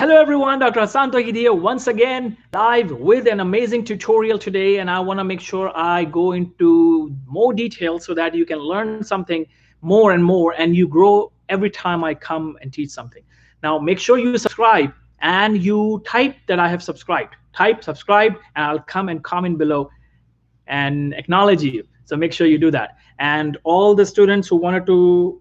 Hello everyone, Dr. Hassaan Tohid here once again live with an amazing tutorial today, and I want to make sure I go into more detail so that you can learn something more and more and you grow every time I come and teach something. Now make sure you subscribe and you type that I have subscribed. Type subscribe and I'll come and comment below and acknowledge you. So make sure you do that. And all the students who wanted to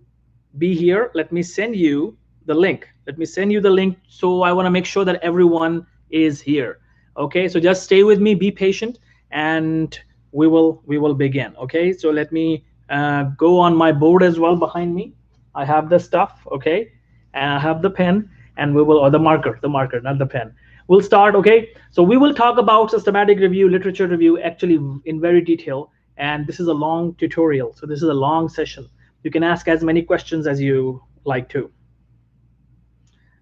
be here, let me send you the link. Let me send you the link. So I want to make sure that everyone is here. Okay, so just stay with me, be patient, and we will begin. Okay, so let me go on my board as well behind me. I have the stuff, okay, and I have the pen, and we will, or the marker, not the pen. We'll start, okay? So we will talk about systematic review, literature review, actually in very detail. And this is a long tutorial, so this is a long session. You can ask as many questions as you like to.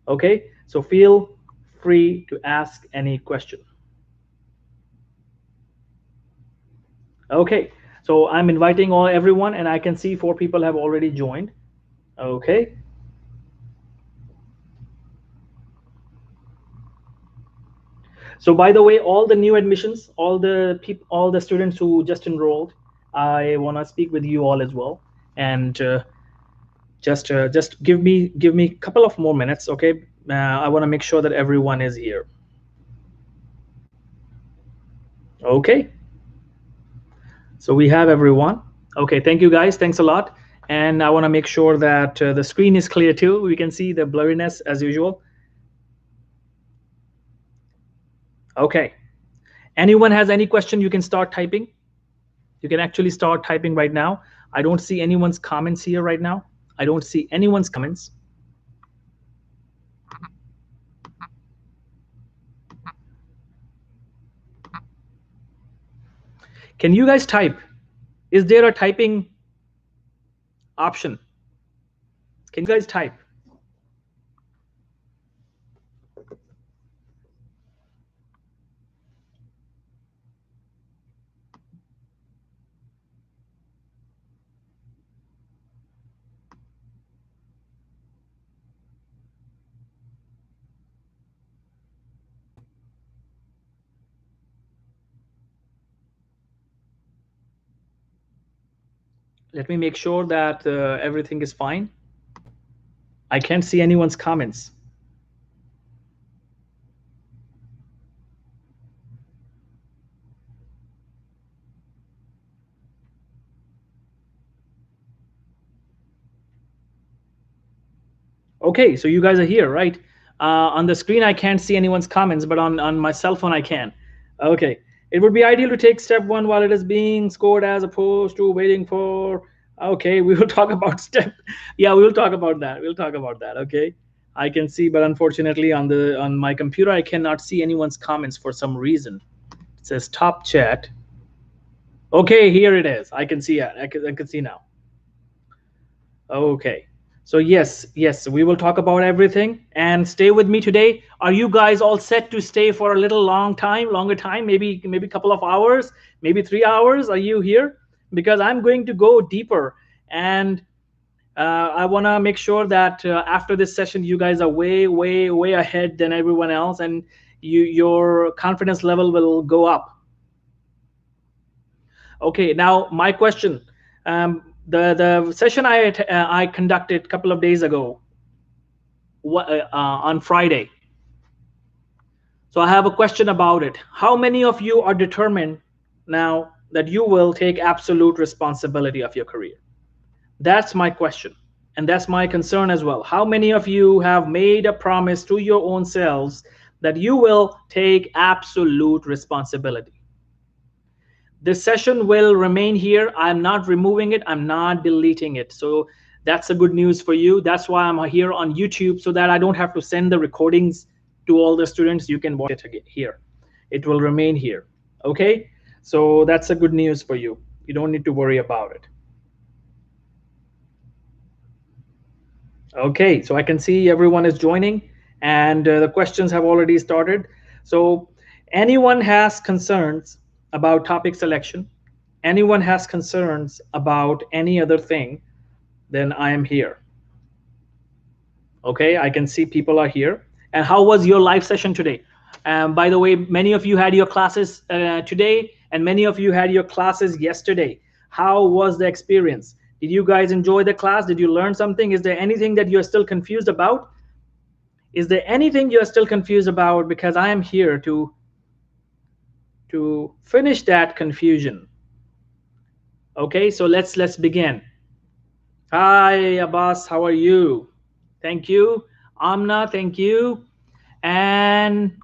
Okay, so feel free to ask any question. Okay, so I'm inviting everyone, and I can see 4 people have already joined. Okay. So by the way, all the new admissions, all the students who just enrolled, I want to speak with you all as well, and just give me a couple of more minutes, okay? I want to make sure that everyone is here. Okay. So we have everyone. Okay, thank you guys. Thanks a lot. And I want to make sure that the screen is clear too. We can see the blurriness as usual. Okay. Anyone has any question, you can start typing. You can actually start typing right now. I don't see anyone's comments here right now. I don't see anyone's comments. Can you guys type? Is there a typing option? Can you guys type? Let me make sure that everything is fine. I can't see anyone's comments. Okay, so you guys are here, right? On the screen, I can't see anyone's comments, but on my cell phone, I can. Okay, it would be ideal to take step 1 while it is being scored as opposed to waiting for, okay, we will talk about step. Yeah, we will talk about that. We'll talk about that, okay? I can see, but unfortunately on my computer, I cannot see anyone's comments for some reason. It says top chat. Okay, here it is. I can see it. I can see now. Okay. So yes, we will talk about everything, and stay with me today. Are you guys all set to stay for a little longer time, maybe a couple of hours, maybe 3 hours? Are you here? Because I'm going to go deeper, and I want to make sure that after this session, you guys are way ahead than everyone else, and your confidence level will go up. Okay, now my question. The session I conducted a couple of days ago on Friday. So I have a question about it. How many of you are determined now that you will take absolute responsibility of your career? That's my question, and that's my concern as well. How many of you have made a promise to your own selves that you will take absolute responsibility? This session will remain here. I'm not removing it. I'm not deleting it. So that's a good news for you. That's why I'm here on YouTube, so that I don't have to send the recordings to all the students. You can watch it here. It will remain here. Okay? So that's a good news for you. You don't need to worry about it. Okay, so I can see everyone is joining, and the questions have already started. So anyone has concerns about topic selection, anyone has concerns about any other thing, then I am here. Okay, I can see people are here. And how was your live session today? By the way, many of you had your classes today, and many of you had your classes yesterday. How was the experience? Did you guys enjoy the class? Did you learn something? Is there anything that you're still confused about? Is there anything you're still confused about? Because I am here to finish that confusion. Okay, so let's begin. Hi Abbas, how are you? Thank you. Amna, thank you. And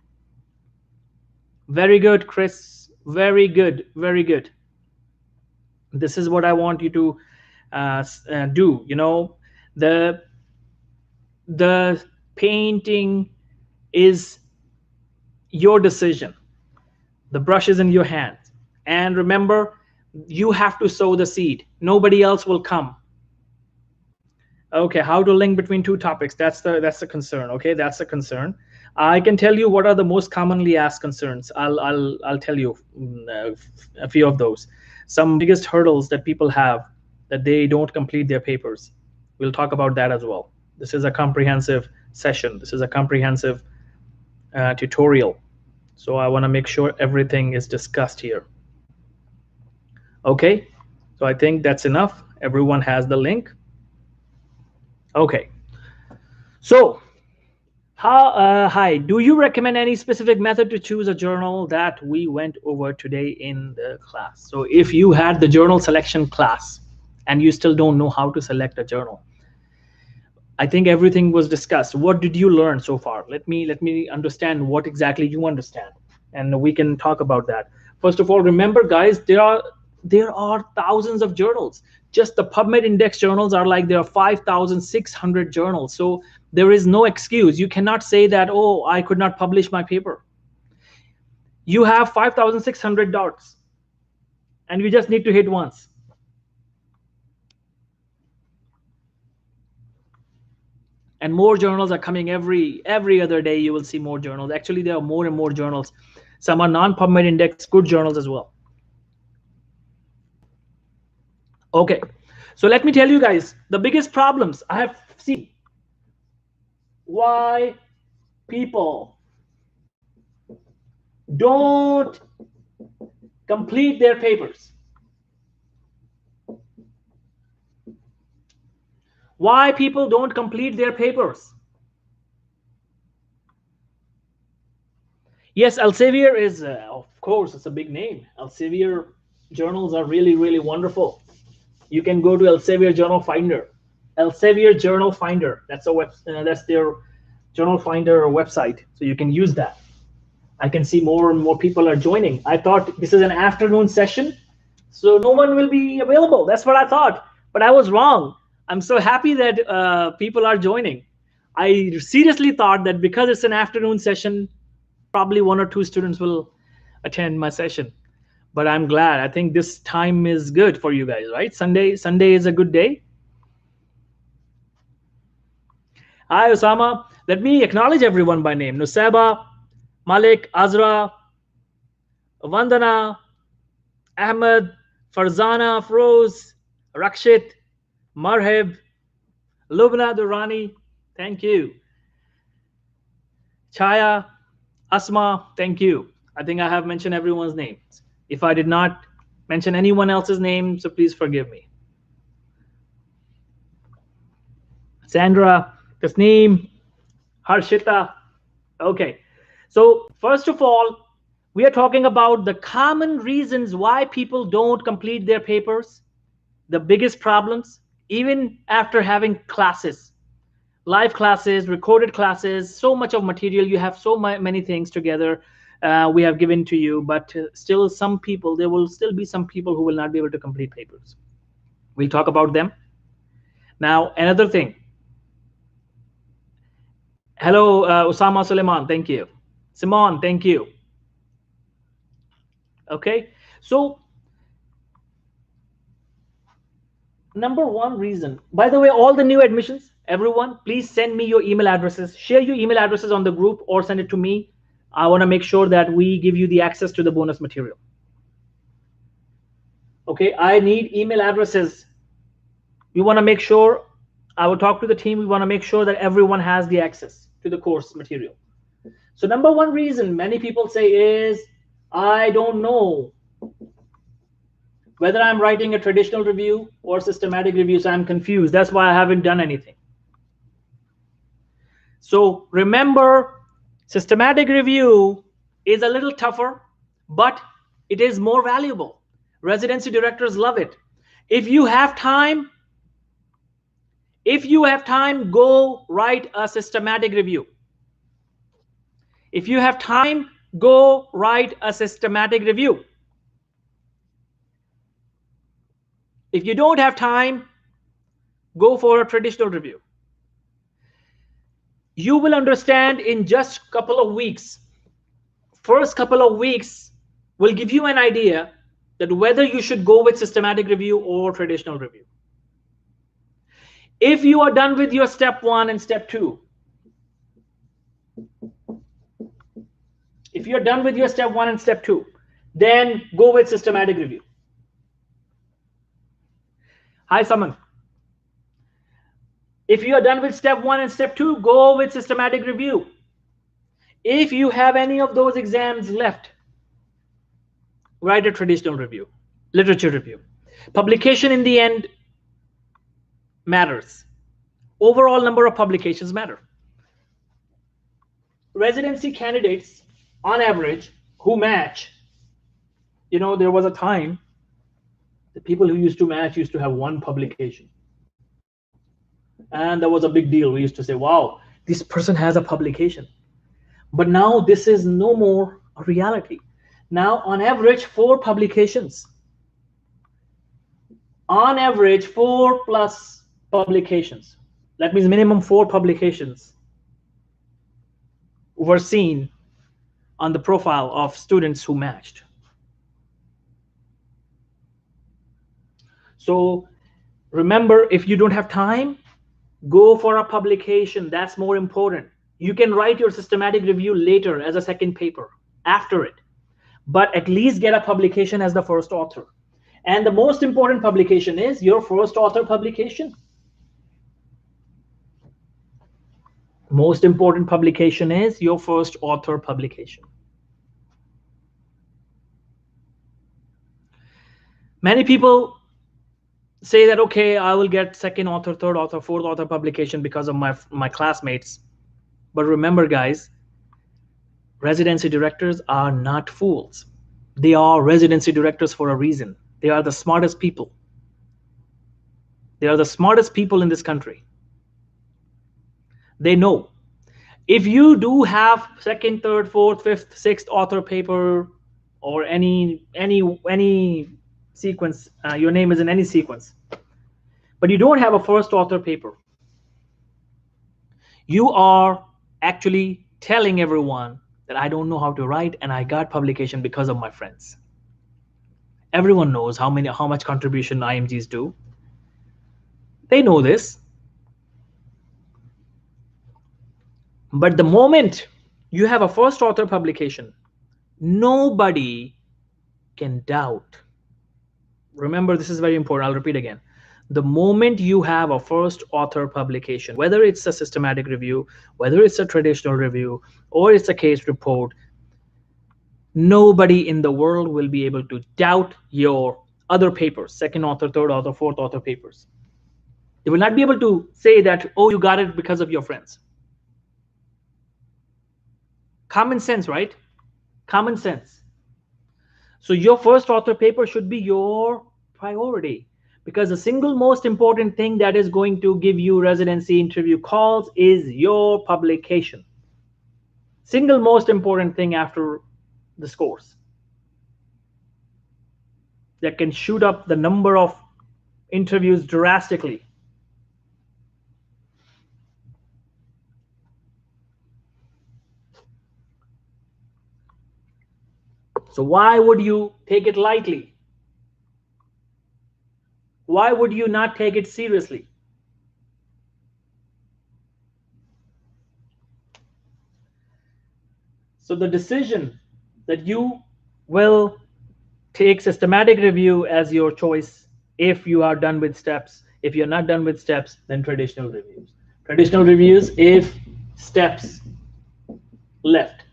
very good, Chris. Very good, very good. This is what I want you to do. You know, the painting is your decision. The brush is in your hands. And remember, you have to sow the seed. Nobody else will come. Okay, how to link between two topics? That's the concern. Okay, that's the concern. I can tell you what are the most commonly asked concerns. I'll tell you a few of those. Some biggest hurdles that people have, that they don't complete their papers. We'll talk about that as well. This is a comprehensive session. This is a comprehensive tutorial. So I want to make sure everything is discussed here. Okay, so I think that's enough. Everyone has the link. Okay, so hi, do you recommend any specific method to choose a journal? That we went over today in the class. So if you had the journal selection class and you still don't know how to select a journal, I think everything was discussed. What did you learn so far? Let me understand what exactly you understand, and we can talk about that. First of all, remember guys, there are thousands of journals. Just the PubMed index journals are like, there are 5,600 journals. So there is no excuse. You cannot say that, oh, I could not publish my paper. You have 5,600 dots and you just need to hit once. And more journals are coming every other day. You will see more journals. Actually, there are more and more journals. Some are non-PubMed index, good journals as well. Okay, so let me tell you guys the biggest problems I have seen. Why people don't complete their papers. Why people don't complete their papers. Yes, Elsevier is, of course, it's a big name. Elsevier journals are really, really wonderful. You can go to Elsevier Journal Finder. Elsevier Journal Finder. That's their Journal Finder website. So you can use that. I can see more and more people are joining. I thought this is an afternoon session, so no one will be available. That's what I thought, but I was wrong. I'm so happy that people are joining. I seriously thought that because it's an afternoon session, probably 1 or 2 students will attend my session. But I'm glad. I think this time is good for you guys, right? Sunday is a good day. Hi, Osama. Let me acknowledge everyone by name. Nusaiba, Malik, Azra, Vandana, Ahmed, Farzana, Froz, Rakshit, Marheb, Lubna Durrani, thank you. Chaya, Asma, thank you. I think I have mentioned everyone's names. If I did not mention anyone else's name, so please forgive me. Sandra, Tasneem, Harshita. Okay, so first of all, we are talking about the common reasons why people don't complete their papers, the biggest problems, even after having classes, live classes, recorded classes, so much of material. You have so many things together we have given to you, but still some people, there will still be some people who will not be able to complete papers. We'll talk about them. Now, another thing. Hello, Osama Suleiman, thank you. Simon, thank you. Okay, so number one reason, by the way, all the new admissions, everyone, please send me your email addresses. Share your email addresses on the group or send it to me. I want to make sure that we give you the access to the bonus material. Okay, I need email addresses. We want to make sure, I will talk to the team. We want to make sure that everyone has the access to the course material. So number one reason many people say is, I don't know whether I'm writing a traditional review or systematic review, so I'm confused. That's why I haven't done anything. So remember, systematic review is a little tougher, but it is more valuable. Residency directors love it. If you have time, go write a systematic review. If you have time, go write a systematic review. If you don't have time, go for a traditional review. You will understand in just a couple of weeks. First couple of weeks will give you an idea that whether you should go with systematic review or traditional review. If you are done with your step 1 and step 2, then go with systematic review. Hi, Saman. If you are done with step 1 and step 2, go with systematic review. If you have any of those exams left, write a traditional review, literature review. Publication in the end matters. Overall number of publications matter. Residency candidates, on average, who match, there was a time the people who used to match used to have 1 publication. And that was a big deal. We used to say, wow, this person has a publication. But now this is no more a reality. Now, on average, 4 publications. On average, 4 plus publications. That means minimum 4 publications were seen on the profile of students who matched. So remember, if you don't have time, go for a publication. That's more important. You can write your systematic review later as a second paper after it, but at least get a publication as the first author. And the most important publication is your first author publication. Most important publication is your first author publication. Many people say that, okay, I will get second author, third author, fourth author publication because of my classmates. But remember, guys, residency directors are not fools. They are residency directors for a reason. They are the smartest people. They are the smartest people in this country. They know if you do have second, third, fourth, fifth, sixth author paper or any sequence, your name is in any sequence, but you don't have a first author paper, you are actually telling everyone that I don't know how to write and I got publication because of my friends. Everyone knows how much contribution IMGs do. They know this. But the moment you have a first author publication, nobody can doubt. Remember, this is very important. I'll repeat again. The moment you have a first author publication, whether it's a systematic review, whether it's a traditional review, or it's a case report, nobody in the world will be able to doubt your other papers, second author, third author, fourth author papers. They will not be able to say that, oh, you got it because of your friends. Common sense, right? Common sense. So your first author paper should be your priority, because the single most important thing that is going to give you residency interview calls is your publication. Single most important thing after the scores that can shoot up the number of interviews drastically. So why would you take it lightly? Why would you not take it seriously? So the decision that you will take systematic review as your choice if you are done with steps. If you're not done with steps, then traditional reviews. Traditional reviews if steps left,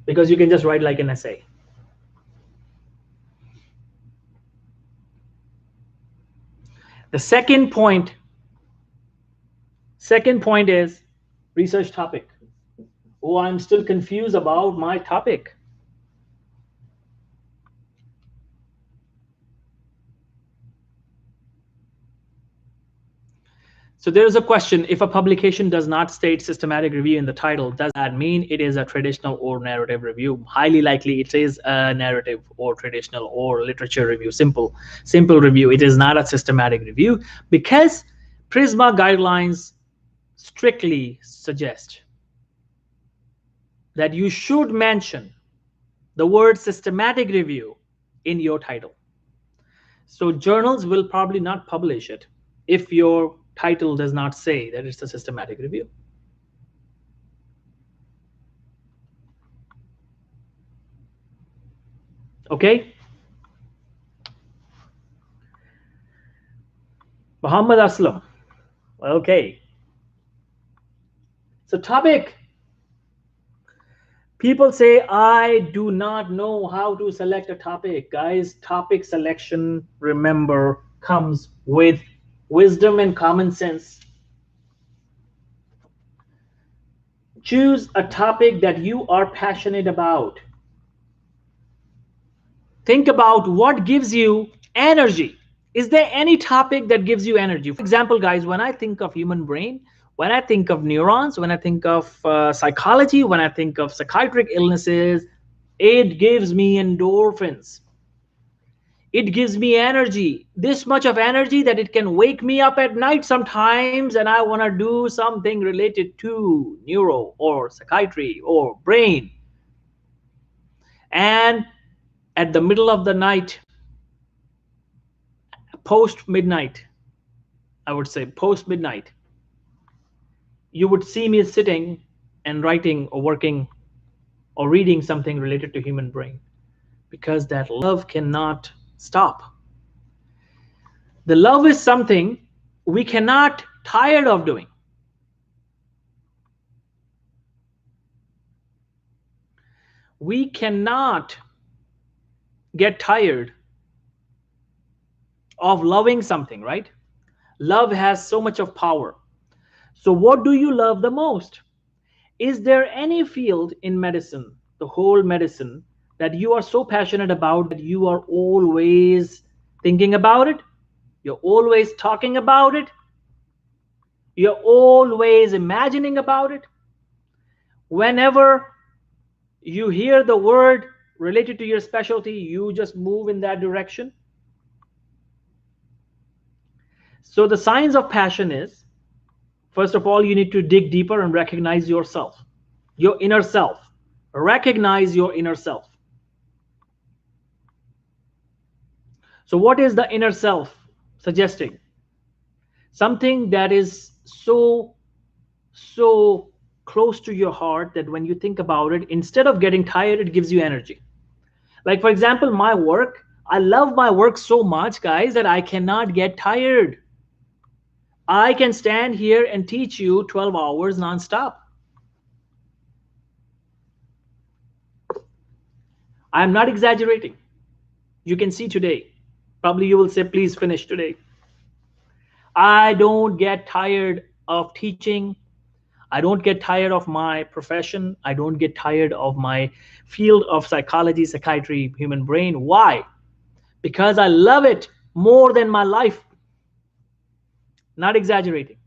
because you can just write like an essay. The second point is research topic. Oh, I'm still confused about my topic. So there is a question: if a publication does not state systematic review in the title, does that mean it is a traditional or narrative review? Highly likely it is a narrative or traditional or literature review, simple review. It is not a systematic review, because PRISMA guidelines strictly suggest that you should mention the word systematic review in your title. So journals will probably not publish it if your title does not say that it's a systematic review. Okay. Muhammad Aslam. Okay. So topic. People say, I do not know how to select a topic. Guys, topic selection, remember, comes with wisdom and common sense. Choose a topic that you are passionate about. Think about what gives you energy. Is there any topic that gives you energy? For example, guys, when I think of human brain, when I think of neurons, when I think of psychology, when I think of psychiatric illnesses, it gives me endorphins. It gives me energy, this much of energy that it can wake me up at night sometimes, and I want to do something related to neuro or psychiatry or brain. And at the middle of the night, post midnight, I would say post midnight, you would see me sitting and writing or working or reading something related to human brain, because that love cannot stop. The love is something we cannot tired of doing. We cannot get tired of loving something, right? Love has so much of power. So what do you love the most? Is there any field in medicine, the whole medicine, that you are so passionate about that you are always thinking about it? You're always talking about it? You're always imagining about it? Whenever you hear the word related to your specialty, you just move in that direction? So the signs of passion is, first of all, you need to dig deeper and recognize yourself, your inner self. Recognize your inner self. So what is the inner self suggesting? Something that is so close to your heart that when you think about it, instead of getting tired, it gives you energy. Like, for example, my work, I love my work so much, guys, that I cannot get tired. I can stand here and teach you 12 hours nonstop. I'm not exaggerating. You can see today. Probably you will say, please finish today. I don't get tired of teaching. I don't get tired of my profession. I don't get tired of my field of psychology, psychiatry, human brain. Why? Because I love it more than my life. Not exaggerating.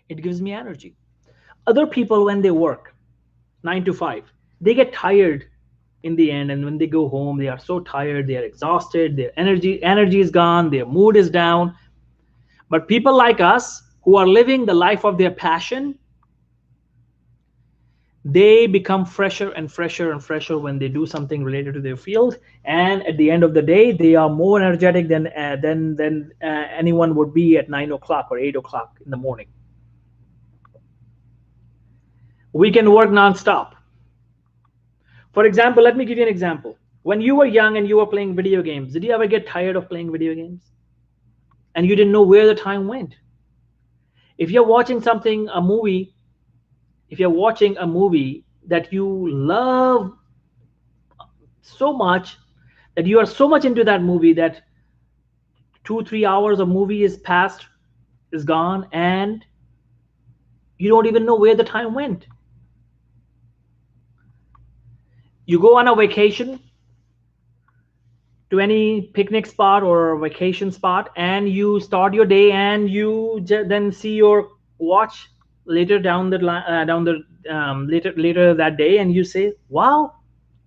It gives me energy. Other people, when they work 9 to 5, they get tired in the end, and when they go home, they are so tired, they are exhausted, their energy is gone, their mood is down. But people like us who are living the life of their passion, they become fresher and fresher and fresher when they do something related to their field, and at the end of the day, they are more energetic than anyone would be at 9 o'clock or 8 o'clock in the morning. We can work non-stop. For example, let me give you an example. When you were young and you were playing video games, did you ever get tired of playing video games? And you didn't know where the time went? If you're watching something, a movie, if you're watching a movie that you love so much, that you are so much into that movie that 2 3 hours of movie is past, is gone, and you don't even know where the time went. You go on a vacation to any picnic spot or vacation spot, and you start your day, and you then see your watch later down the later that day, and you say, wow,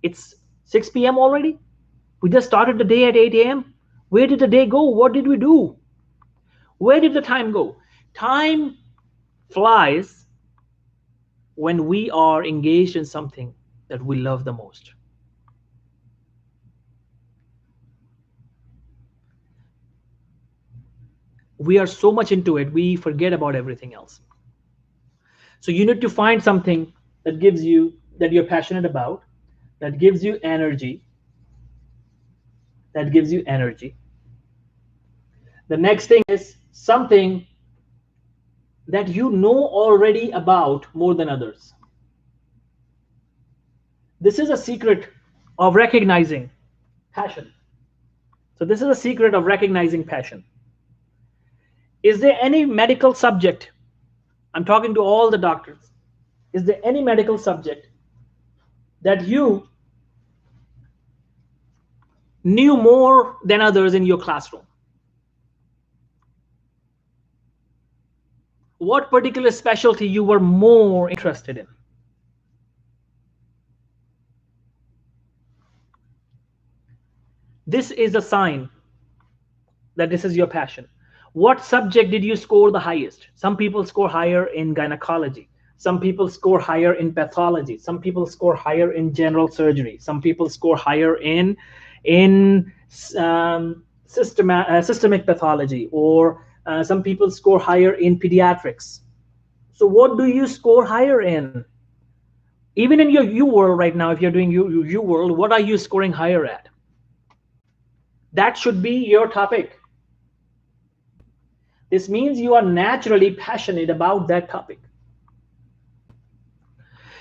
it's 6 p.m. already. We just started the day at 8 a.m. Where did the day go? What did we do? Where did the time go? Time flies when we are engaged in something that we love the most. We are so much into it, we forget about everything else. So you need to find something that gives you, that you're passionate about, that gives you energy, that gives you energy. The next thing is something that you know already about more than others. This is a secret of recognizing passion. So this is a secret of recognizing passion. Is there any medical subject? I'm talking to all the doctors. Is there any medical subject that you knew more than others in your classroom? What particular specialty you were more interested in? This is a sign that this is your passion. What subject did you score the highest? Some people score higher in gynecology. Some people score higher in pathology. Some people score higher in general surgery. Some people score higher in systemic pathology, or some people score higher in pediatrics. So what do you score higher in? Even in your U world right now, if you're doing U world, what are you scoring higher at? That should be your topic. This means you are naturally passionate about that topic.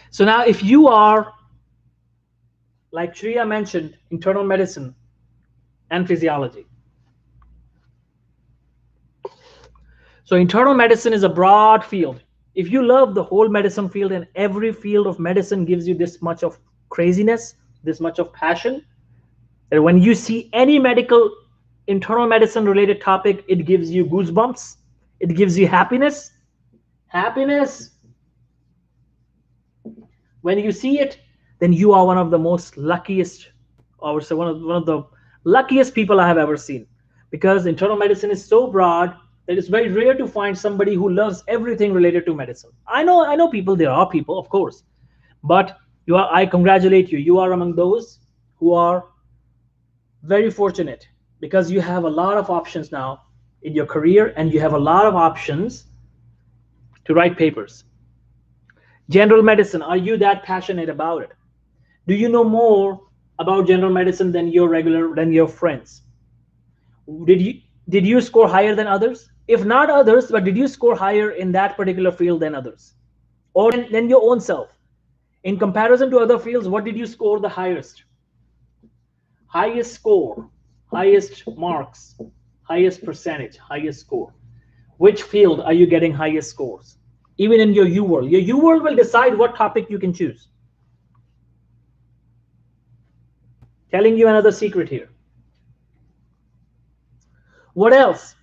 So now if you are, like Shreya mentioned, internal medicine and physiology. So internal medicine is a broad field. If you love the whole medicine field, and every field of medicine gives you this much of craziness, this much of passion, that when you see any medical internal medicine related topic, it gives you goosebumps, it gives you happiness. Happiness. When you see it, then you are one of the most luckiest, or say one of the luckiest people I have ever seen, because internal medicine is so broad that it's very rare to find somebody who loves everything related to medicine. I know people, there are people, of course, but I congratulate you. You are among those who are very fortunate, because you have a lot of options now in your career, and you have a lot of options to write papers. General medicine, are you that passionate about it? Do you know more about general medicine than your friends? Did you score higher than others? If not others, but did you score higher in that particular field than others? Or than your own self? In comparison to other fields, what did you score the highest? Highest score, highest marks, highest percentage, highest score. Which field are you getting highest scores? Even in your U world. Your U world will decide what topic you can choose. Telling you another secret here. What else?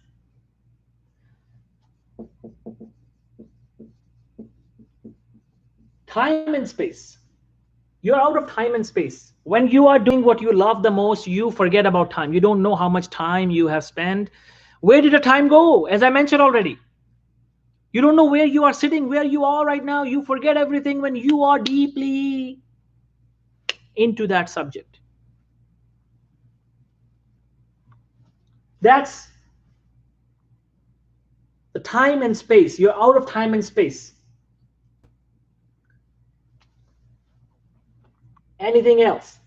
Time and space. You're out of time and space. When you are doing what you love the most, you forget about time. You don't know how much time you have spent. Where did the time go? As I mentioned already, you don't know where you are sitting, where you are right now. You forget everything when you are deeply into that subject. That's the time and space. You're out of time and space. Anything else?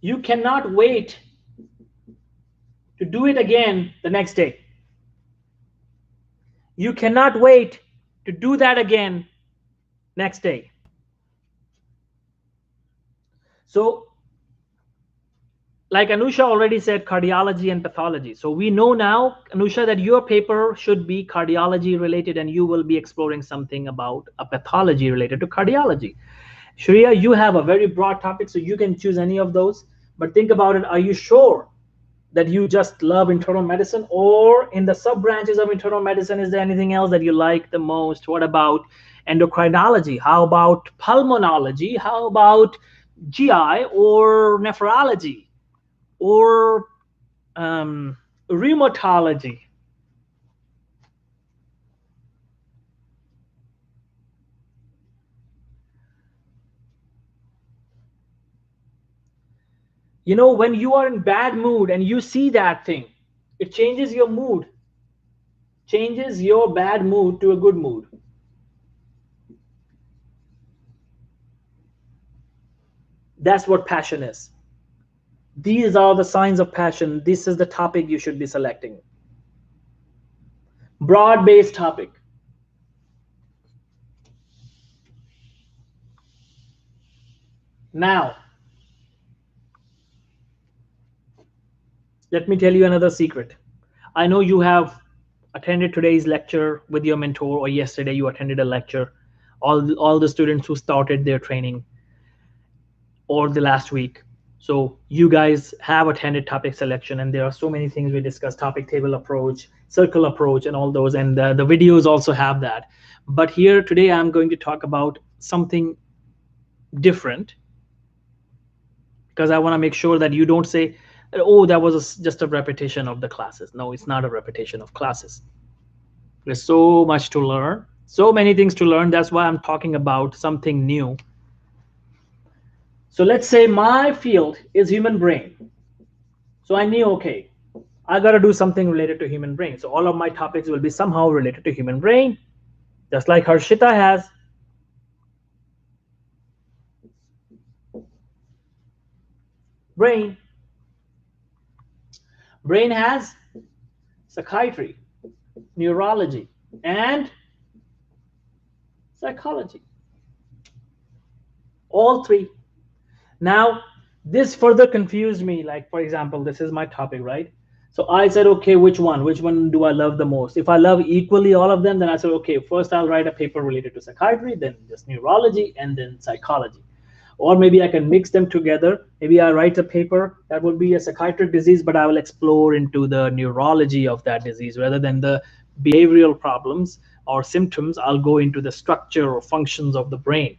You cannot wait to do it again the next day. You cannot wait to do that again next day. So, like Anusha already said, cardiology and pathology. So we know now, Anusha, that your paper should be cardiology related and you will be exploring something about a pathology related to cardiology. Shreya, you have a very broad topic, so you can choose any of those. But think about it. Are you sure that you just love internal medicine, or in the sub branches of internal medicine, is there anything else that you like the most? What about endocrinology? How about pulmonology? How about GI or nephrology or rheumatology? You know, when you are in bad mood and you see that thing, it changes your mood, changes your bad mood to a good mood. That's what passion is. These are the signs of passion. This is the topic you should be selecting. Broad-based topic. Now, let me tell you another secret. I know you have attended today's lecture with your mentor, or yesterday you attended a lecture. All the students who started their training, or the last week. So you guys have attended topic selection, and there are so many things we discussed: topic table approach, circle approach, and all those. And the videos also have that. But here today, I'm going to talk about something different, because I want to make sure that you don't say, oh, that was just a repetition of the classes. No, it's not a repetition of classes. There's so much to learn, so many things to learn. That's why I'm talking about something new. So let's say my field is human brain. So I knew, okay, I got to do something related to human brain. So all of my topics will be somehow related to human brain, just like Harshita has. Brain. Brain has psychiatry, neurology, and psychology. All three. Now, this further confused me. Like, for example, this is my topic, right? So I said, okay, which one? Which one do I love the most? If I love equally all of them, then I said, okay, first I'll write a paper related to psychiatry, then just neurology, and then psychology. Or maybe I can mix them together. Maybe I write a paper that would be a psychiatric disease, but I will explore into the neurology of that disease rather than the behavioral problems or symptoms. I'll go into the structure or functions of the brain.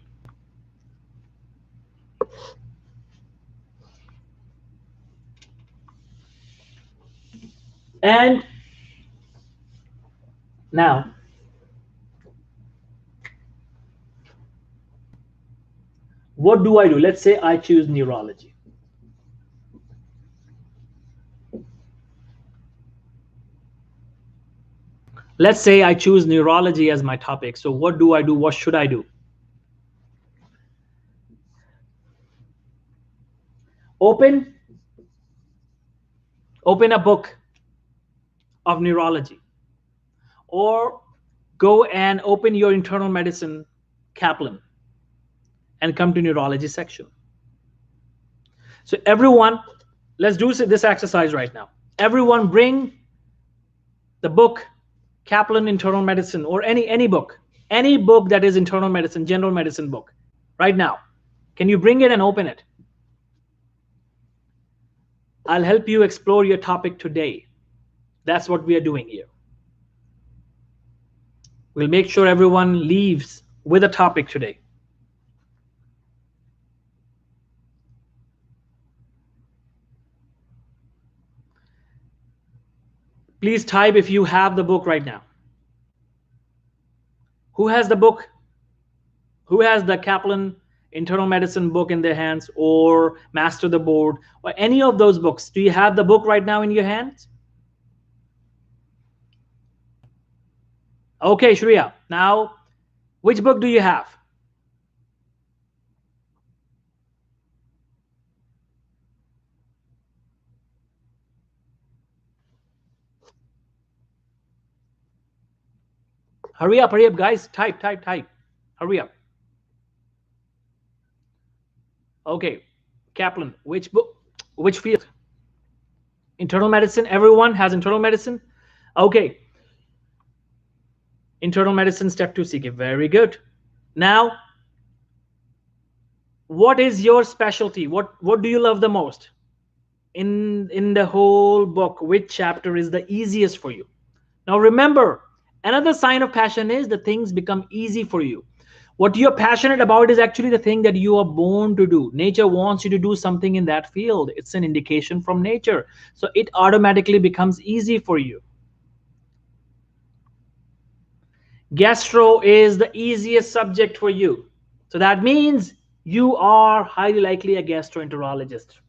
And now, what do I do? Let's say I choose neurology. Let's say I choose neurology as my topic. So what do I do? What should I do? Open a book of neurology, or go and open your internal medicine Kaplan and come to neurology section. So everyone, let's do this exercise right now. Everyone bring the book Kaplan Internal Medicine, or any book that is internal medicine, general medicine book right now. Can you bring it and open it? I'll help you explore your topic today. That's what we are doing here. We'll make sure everyone leaves with a topic today. Please type if you have the book right now. Who has the book? Who has the Kaplan Internal Medicine book in their hands, or Master the Board, or any of those books? Do you have the book right now in your hands? Okay, Shreya. Now, which book do you have? Hurry up, guys. Type. Hurry up. Okay, Kaplan, which book, which field? Internal medicine. Everyone has internal medicine. Okay, internal medicine step 2 CK. Very good. Now, what is your specialty? What do you love the most in the whole book? Which chapter is the easiest for you? Now remember, another sign of passion is the things become easy for you. What you're passionate about is actually the thing that you are born to do. Nature wants you to do something in that field. It's an indication from nature. So it automatically becomes easy for you. Gastro is the easiest subject for you. So that means you are highly likely a gastroenterologist.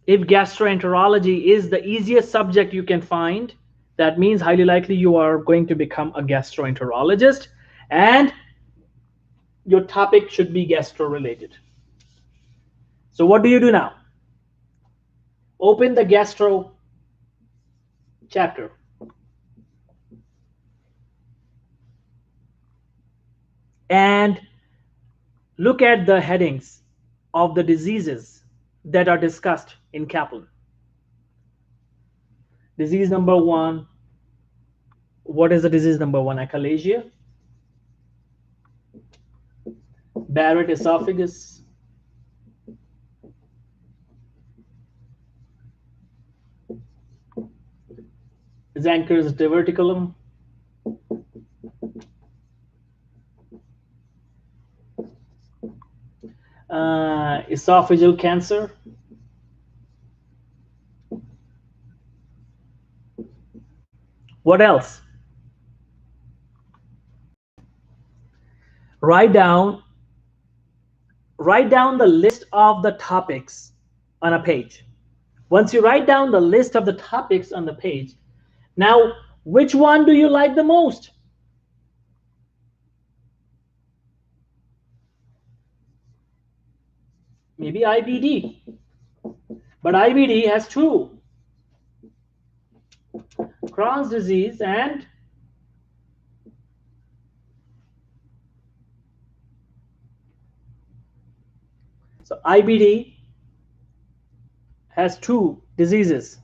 If gastroenterology is the easiest subject you can find, that means highly likely you are going to become a gastroenterologist, and your topic should be gastro related. So what do you do now? Open the gastro chapter. And look at the headings of the diseases that are discussed in Kaplan. Disease number 1. What is the disease number 1? Achalasia, Barrett esophagus, Zenker's diverticulum, esophageal cancer, what else? Write down the list of the topics on a page. Once you write down the list of the topics on the page, now which one do you like the most? Maybe IBD, but IBD has 2: Crohn's disease and so IBD has 2 diseases: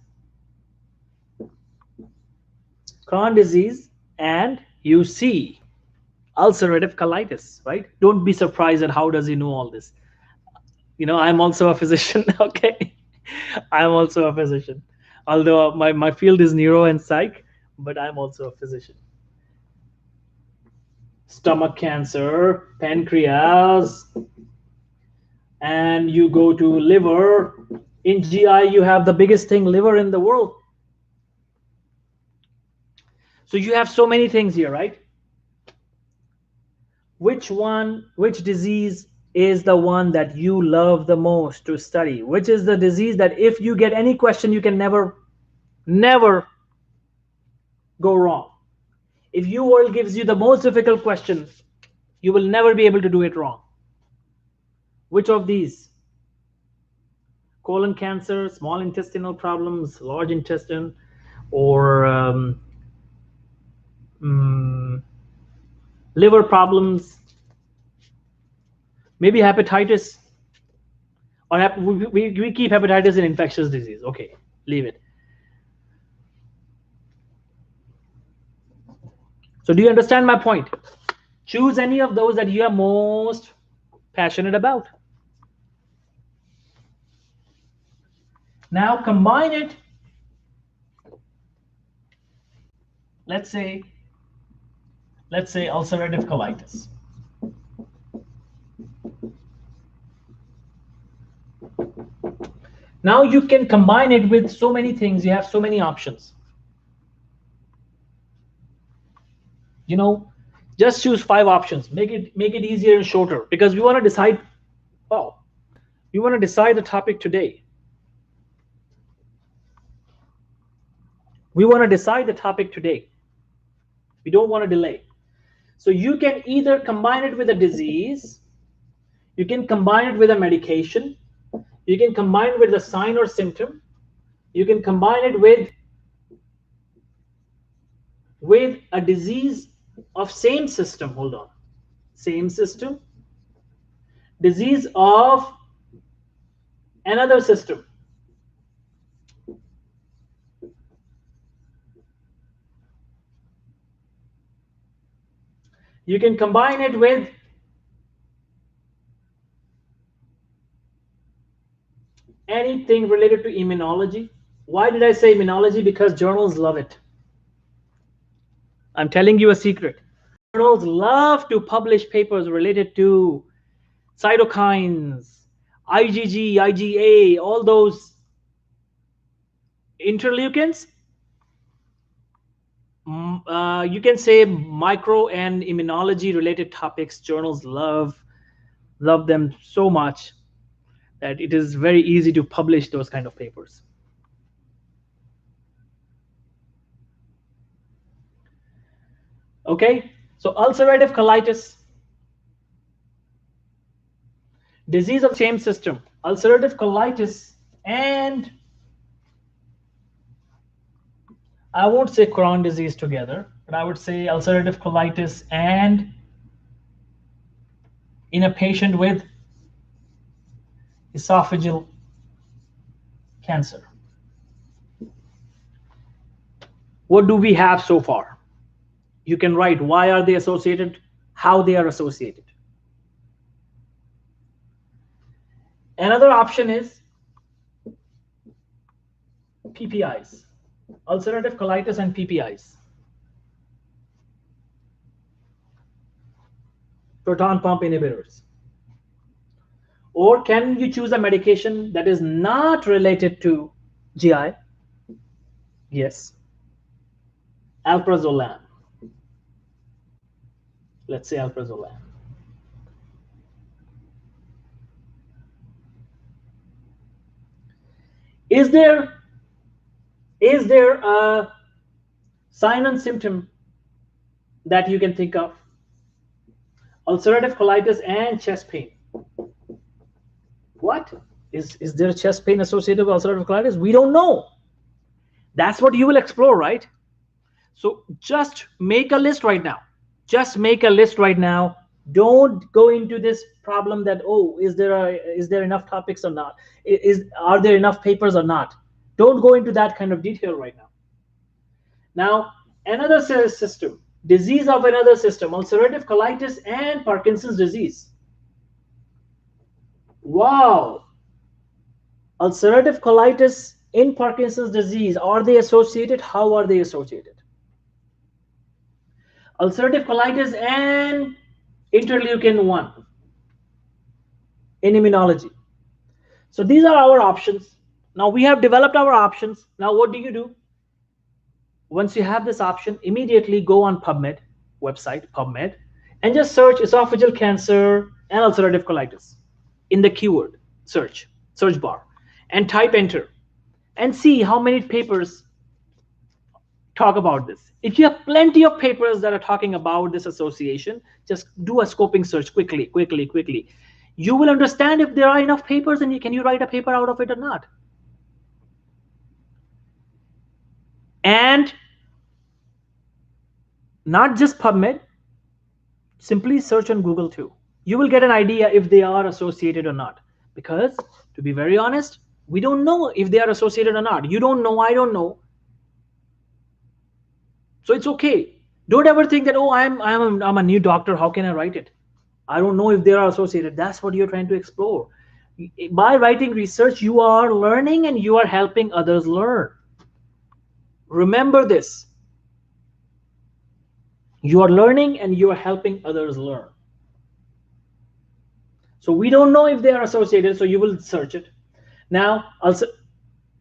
Crohn's disease and UC, ulcerative colitis, right? Don't be surprised at how does he know all this. You know, I'm also a physician. Okay, I'm also a physician, although my field is neuro and psych, but I'm also a physician. Stomach cancer, pancreas, and you go to liver. In GI, you have the biggest thing, liver, in the world. So you have so many things here, right? Which disease is the one that you love the most to study? Which is the disease that if you get any question, you can never go wrong? If UWorld gives you the most difficult question, you will never be able to do it wrong. Which of these? Colon cancer, small intestinal problems, large intestine, or liver problems, maybe hepatitis, or we keep hepatitis in infectious disease. Okay, leave it. So do you understand my point? Choose any of those that you are most passionate about. Now combine it. Let's say ulcerative colitis. Now you can combine it with so many things. You have so many options. You know, just choose 5 options. Make it easier and shorter, because we want to decide. Well, we want to decide the topic today. We want to decide the topic today. We don't want to delay. So you can either combine it with a disease, you can combine it with a medication, you can combine it with a sign or symptom, you can combine it with with a disease of same system, hold on, same system, disease of another system. You can combine it with anything related to immunology. Why did I say immunology? Because journals love it. I'm telling you a secret. Journals love to publish papers related to cytokines, IgG, IgA, all those interleukins. You can say micro and immunology related topics. Journals love them so much that it is very easy to publish those kind of papers. Okay, so ulcerative colitis, disease of same system, ulcerative colitis, and I won't say Crohn's disease together, but I would say ulcerative colitis and in a patient with esophageal cancer. What do we have so far? You can write why are they associated, how they are associated. Another option is PPIs, ulcerative colitis and PPIs, proton pump inhibitors. Or can you choose a medication that is not related to GI? Yes. Alprazolam. Let's say alprazolam. Is there a sign and symptom that you can think of? Ulcerative colitis and chest pain. What? Is there chest pain associated with ulcerative colitis? We don't know. That's what you will explore, right? So just make a list right now. Just make a list right now. Don't go into this problem that, oh, is there enough topics or not? Are there enough papers or not? Don't go into that kind of detail right now. Now, another system, disease of another system, ulcerative colitis and Parkinson's disease. Wow. Ulcerative colitis in Parkinson's disease, are they associated? How are they associated? Ulcerative colitis and interleukin 1 in immunology. So these are our options. Now we have developed our options. Now what do? Once you have this option, immediately go on PubMed website, PubMed, and just search esophageal cancer and ulcerative colitis in the keyword search bar, and type enter and see how many papers talk about this. If you have plenty of papers that are talking about this association, just do a scoping search quickly. You will understand if there are enough papers and can you write a paper out of it or not. And not just PubMed, simply search on Google too. You will get an idea if they are associated or not. Because to be very honest, we don't know if they are associated or not. You don't know, I don't know. So it's okay. Don't ever think that, oh, I'm a new doctor, how can I write it? I don't know if they are associated. That's what you're trying to explore. By writing research, you are learning and you are helping others learn. Remember this. You are learning and you are helping others learn. So we don't know if they are associated, so you will search it. Now, also,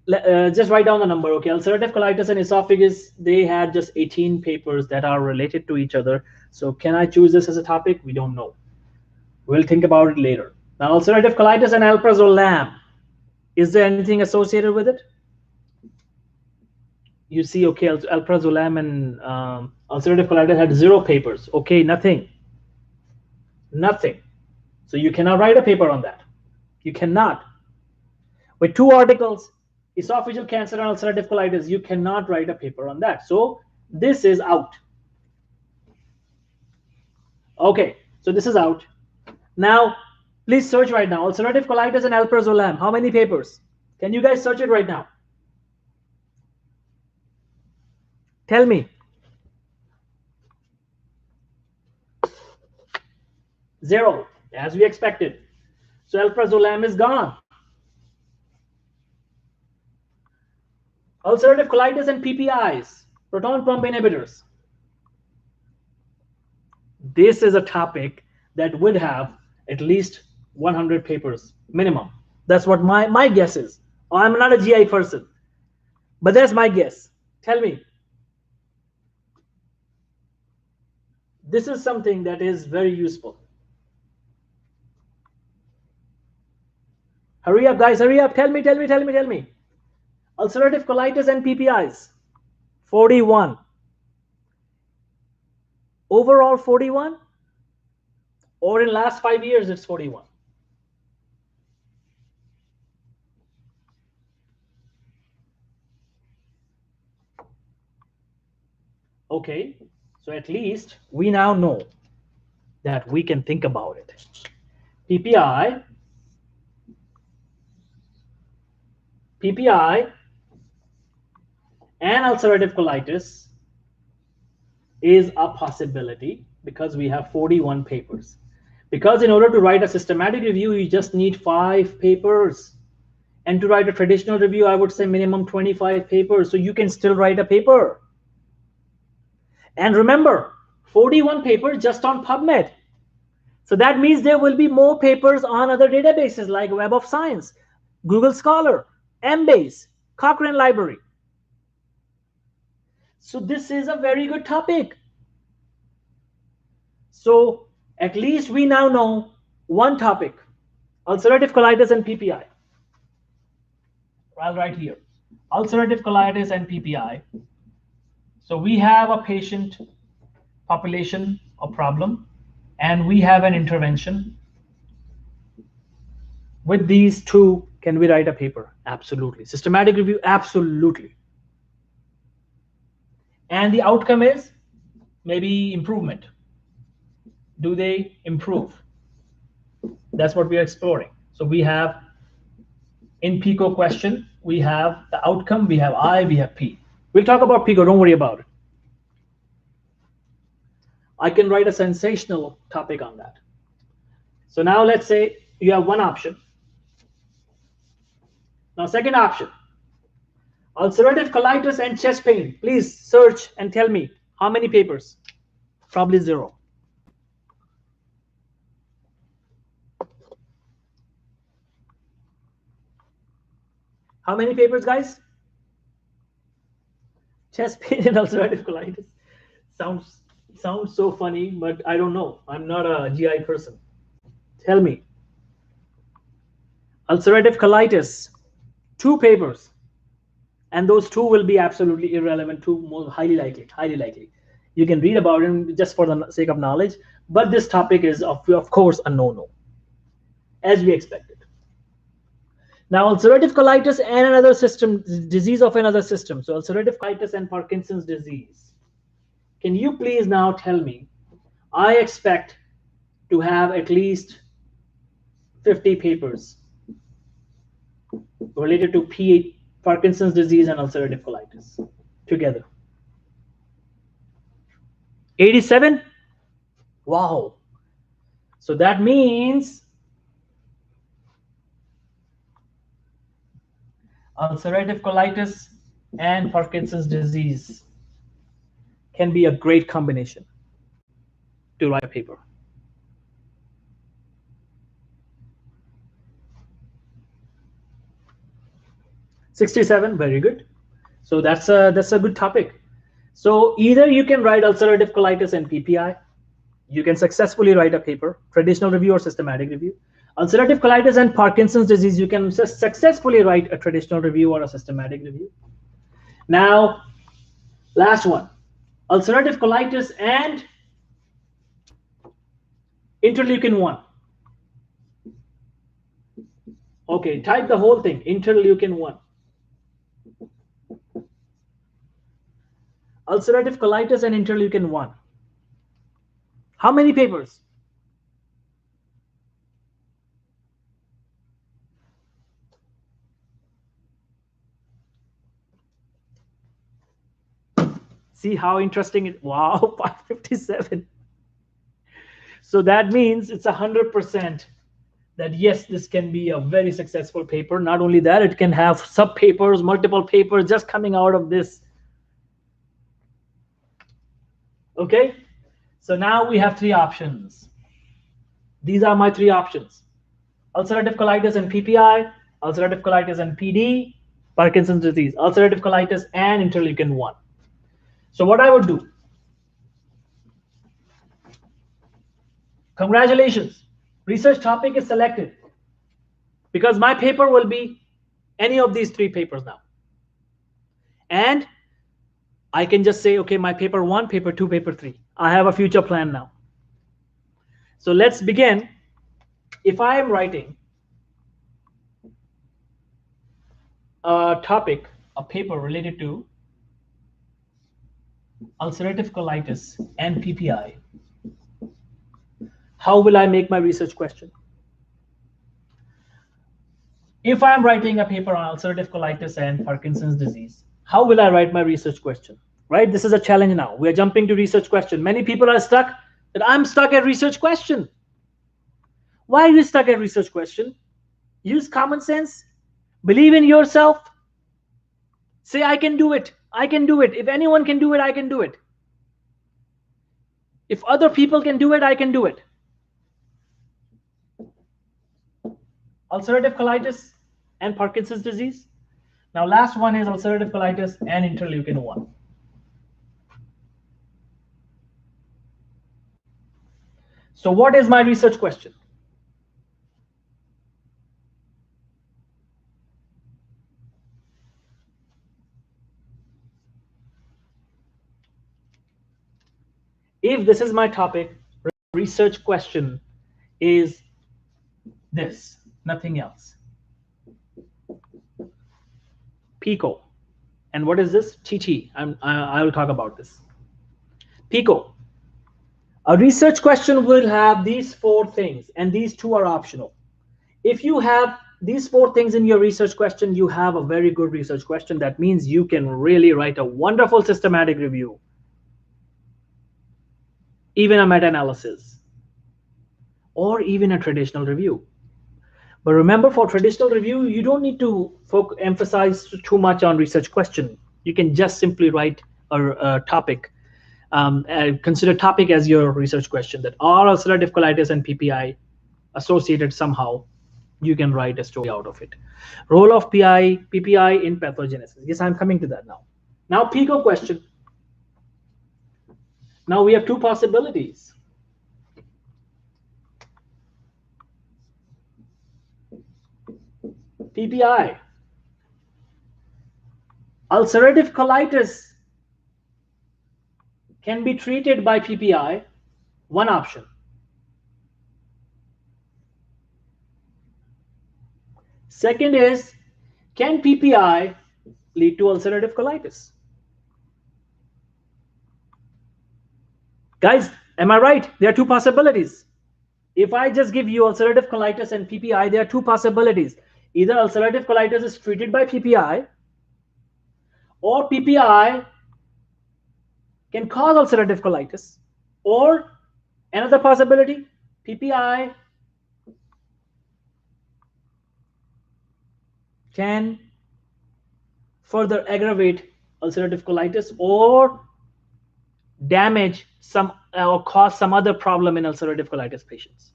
just write down the number, okay? Ulcerative colitis and esophagus, they had just 18 papers that are related to each other. So can I choose this as a topic? We don't know. We'll think about it later. Now, ulcerative colitis and alprazolam. Is there anything associated with it? You see, okay, alprazolam and ulcerative colitis had 0 papers. Okay, nothing. So you cannot write a paper on that. You cannot. With 2 articles, esophageal cancer and ulcerative colitis, you cannot write a paper on that. So This is out. Okay, so this is out. Now, please search right now. Ulcerative colitis and alprazolam. How many papers? Can you guys search it right now? Tell me. 0, as we expected. So alprazolam is gone. Ulcerative colitis and PPIs, proton pump inhibitors. This is a topic that would have at least 100 papers minimum. That's what my guess is. I'm not a GI person, but that's my guess. Tell me. This is something that is very useful. Hurry up, guys, hurry up. Tell me. Ulcerative colitis and PPIs, 41. Overall 41, or in last 5 years it's 41. Okay, so at least we now know that we can think about it. PPI and ulcerative colitis is a possibility because we have 41 papers. Because in order to write a systematic review, you just need 5 papers. And to write a traditional review, I would say minimum 25 papers. So you can still write a paper. And remember, 41 papers just on PubMed. So that means there will be more papers on other databases like Web of Science, Google Scholar, Embase, Cochrane Library. So this is a very good topic. So at least we now know one topic, ulcerative colitis and PPI. I'll write here, ulcerative colitis and PPI. So we have a patient population or problem, and we have an intervention. With these two, can we write a paper? Absolutely. Systematic review? Absolutely. And the outcome is maybe improvement. Do they improve? That's what we are exploring. So we have in PICO question, we have the outcome, we have I, we have P. We'll talk about PICO, don't worry about it. I can write a sensational topic on that. So now let's say you have one option. Now second option, ulcerative colitis and chest pain. Please search and tell me how many papers? Probably 0. How many papers, guys? Chest pain and ulcerative colitis. Sounds so funny, but I don't know. I'm not a GI person. Tell me. Ulcerative colitis, 2 papers. And those 2 will be absolutely irrelevant, 2 more highly likely. You can read about it just for the sake of knowledge, but this topic is of course a no-no, as we expected. Now, ulcerative colitis and another system, disease of another system. So ulcerative colitis and Parkinson's disease. Can you please now tell me, I expect to have at least 50 papers related to Parkinson's disease and ulcerative colitis together. 87? Wow. So that means ulcerative colitis and Parkinson's disease can be a great combination to write a paper. '67, very good. So that's a good topic. So either you can write ulcerative colitis and PPI, you can successfully write a paper, traditional review or systematic review. Ulcerative colitis and Parkinson's disease, you can successfully write a traditional review or a systematic review. Now, last one, ulcerative colitis and interleukin-1. Okay, type the whole thing, interleukin-1. ulcerative colitis and interleukin 1. How many papers? See how interesting it, wow, 557. So that means it's 100% that yes, this can be a very successful paper. Not only that, it can have sub-papers, multiple papers just coming out of this. Okay, so now we have three options. These are my three options: ulcerative colitis and PPI, ulcerative colitis and PD, Parkinson's disease, ulcerative colitis and interleukin 1. So what I would do, congratulations, research topic is selected, because my paper will be any of these three papers now. And I can just say, okay, my paper 1, paper 2, paper 3. I have a future plan now. So let's begin. If I am writing a topic, a paper related to ulcerative colitis and PPI, how will I make my research question? If I'm writing a paper on ulcerative colitis and Parkinson's disease, how will I write my research question? Right? This is a challenge now. We're jumping to research question. Many people are stuck, that I'm stuck at research question. Why are you stuck at research question? Use common sense. Believe in yourself. Say, I can do it. I can do it. If anyone can do it, I can do it. If other people can do it, I can do it. Ulcerative colitis and Parkinson's disease. Now, last one is ulcerative colitis and interleukin 1. So what is my research question? If this is my topic, research question is this, nothing else. PICO. And what is this? TT. I will talk about this. PICO. A research question will have these 4 things, and these 2 are optional. If you have these 4 things in your research question, you have a very good research question. That means you can really write a wonderful systematic review, even a meta-analysis, or even a traditional review. But remember, for traditional review, you don't need to emphasize too much on research question. You can just simply write a topic, consider topic as your research question, that are ulcerative colitis and PPI associated somehow. You can write a story out of it. Role of PPI in pathogenesis. Yes, I'm coming to that now. Now, PICO question. Now we have 2 possibilities. PPI. Ulcerative colitis can be treated by PPI. One option. Second is, can PPI lead to ulcerative colitis? Guys, am I right? There are 2 possibilities. If I just give you ulcerative colitis and PPI, there are 2 possibilities. Either ulcerative colitis is treated by PPI, or PPI can cause ulcerative colitis, or another possibility, PPI can further aggravate ulcerative colitis or damage some or cause some other problem in ulcerative colitis patients.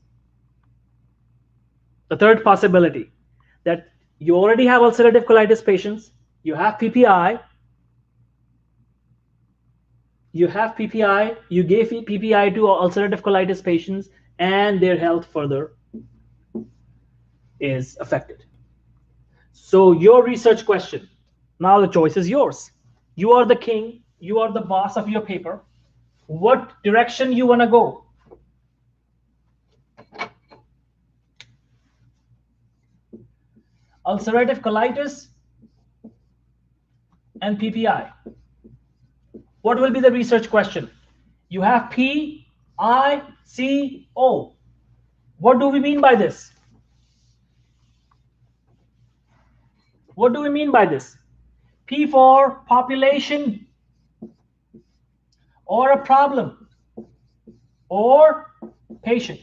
The third possibility, that you already have ulcerative colitis patients, you have PPI, you gave PPI to ulcerative colitis patients, and their health further is affected. So your research question, now the choice is yours. You are the king, you are the boss of your paper. What direction you want to go? Ulcerative colitis and PPI. What will be the research question? You have P, I, C, O. What do we mean by this? What do we mean by this? P for population, or a problem, or patient.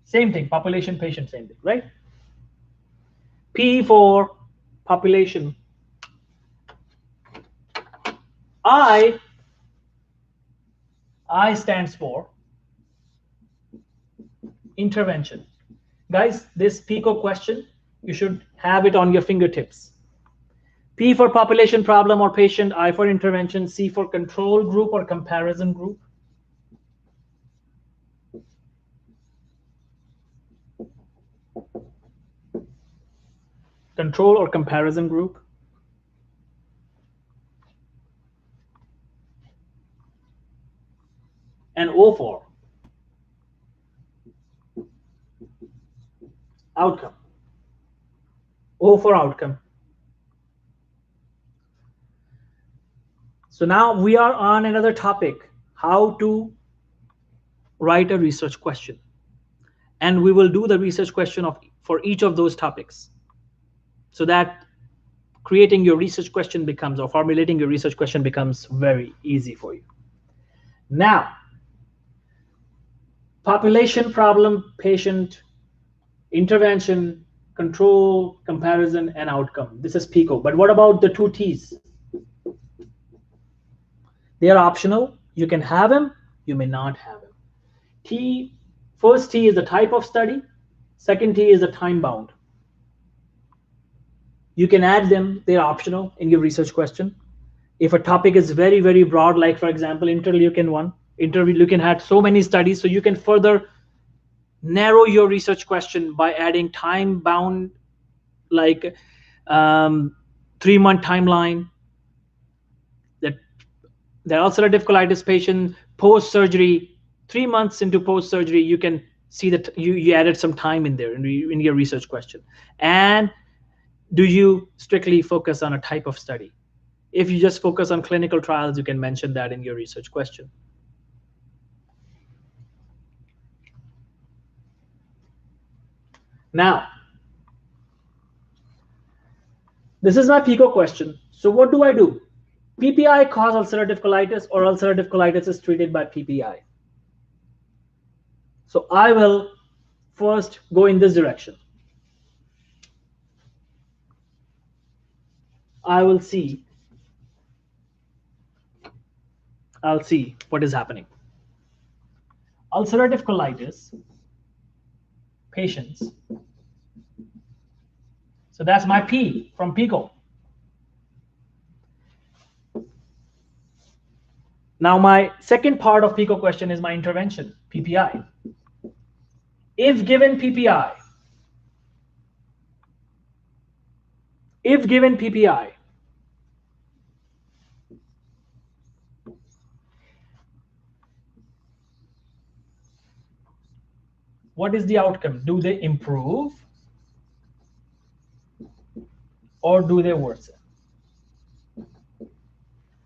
Same thing, population, patient, same thing, right? P for population. I stands for intervention. Guys, this PICO question, you should have it on your fingertips. P for population, problem, or patient. I for intervention. C for control group or comparison group. Control or comparison group. And O for outcome. O for outcome. So now we are on another topic, how to write a research question. And we will do the research question for each of those topics, so that creating your research question becomes, or formulating your research question becomes very easy for you. Now, population, problem, patient, intervention, control, comparison, and outcome. This is PICO. But what about the two T's? They are optional. You can have them, you may not have them. First T is the type of study. Second T is the time bound. You can add them, they're optional in your research question. If a topic is very, very broad, like for example, interleukin 1, interleukin had so many studies, so you can further narrow your research question by adding time bound, like 3-month timeline. The ulcerative colitis patient post-surgery, 3 months into post-surgery, you can see that you added some time in there in your research question. And do you strictly focus on a type of study? If you just focus on clinical trials, you can mention that in your research question. Now, this is my PICO question. So what do I do? PPI cause ulcerative colitis, or ulcerative colitis is treated by PPI. So I will first go in this direction. I'll see what is happening. Ulcerative colitis patients. So that's my P from PICO. Now my second part of PICO question is my intervention, PPI. If given PPI, what is the outcome? Do they improve or do they worsen?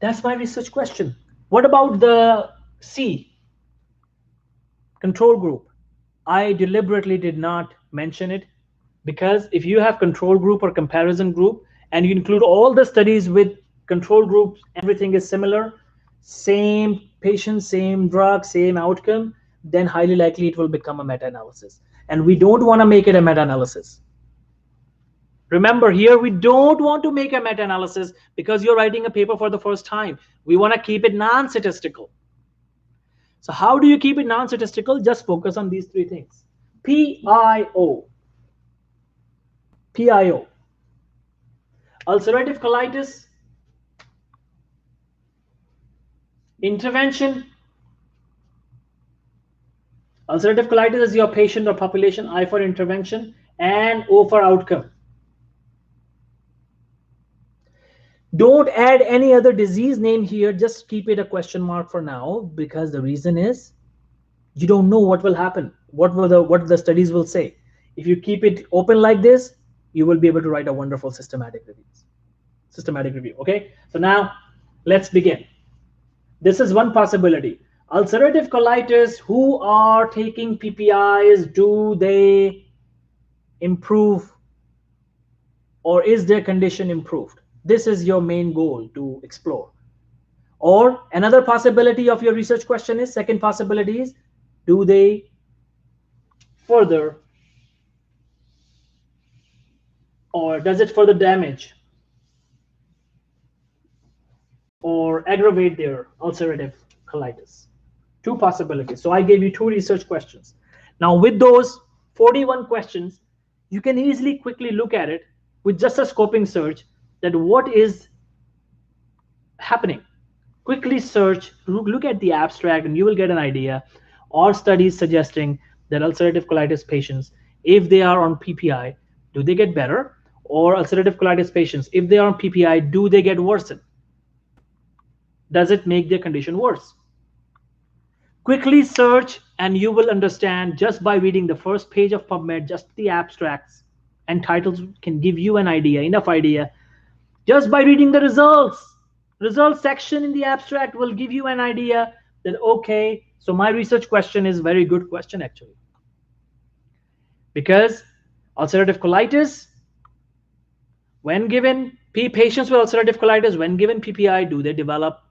That's my research question. What about the C, control group? I deliberately did not mention it, because if you have control group or comparison group and you include all the studies with control groups, everything is similar, same patient, same drug, same outcome, then highly likely it will become a meta-analysis. And we don't want to make it a meta-analysis. Remember, here we don't want to make a meta-analysis because you're writing a paper for the first time. We want to keep it non-statistical. So how do you keep it non-statistical? Just focus on these three things. PIO. Ulcerative colitis, intervention. Ulcerative colitis is your patient or population, I for intervention, and O for outcome. Don't add any other disease name here, just keep it a question mark for now, because the reason is you don't know what will happen, what the studies will say. If you keep it open like this, you will be able to write a wonderful systematic review. Okay, so now let's begin. This is one possibility. Ulcerative colitis, who are taking PPIs, do they improve, or is their condition improved? This is your main goal to explore. Or another possibility of your research question is, second possibility is, do they further, or does it further damage or aggravate their ulcerative colitis? Two possibilities. So I gave you two research questions. Now with those 41 questions, you can easily quickly look at it with just a scoping search, that what is happening. Quickly search, look at the abstract, and you will get an idea. Are studies suggesting that ulcerative colitis patients, if they are on PPI, do they get better? Or ulcerative colitis patients, if they are on PPI, do they get worsened? Does it make their condition worse? Quickly search, and you will understand just by reading the first page of PubMed, just the abstracts and titles can give you an idea, enough idea. Just by reading the results section in the abstract will give you an idea that, okay, so my research question is very good question actually. Because ulcerative colitis, when given, patients with ulcerative colitis, when given PPI, do they develop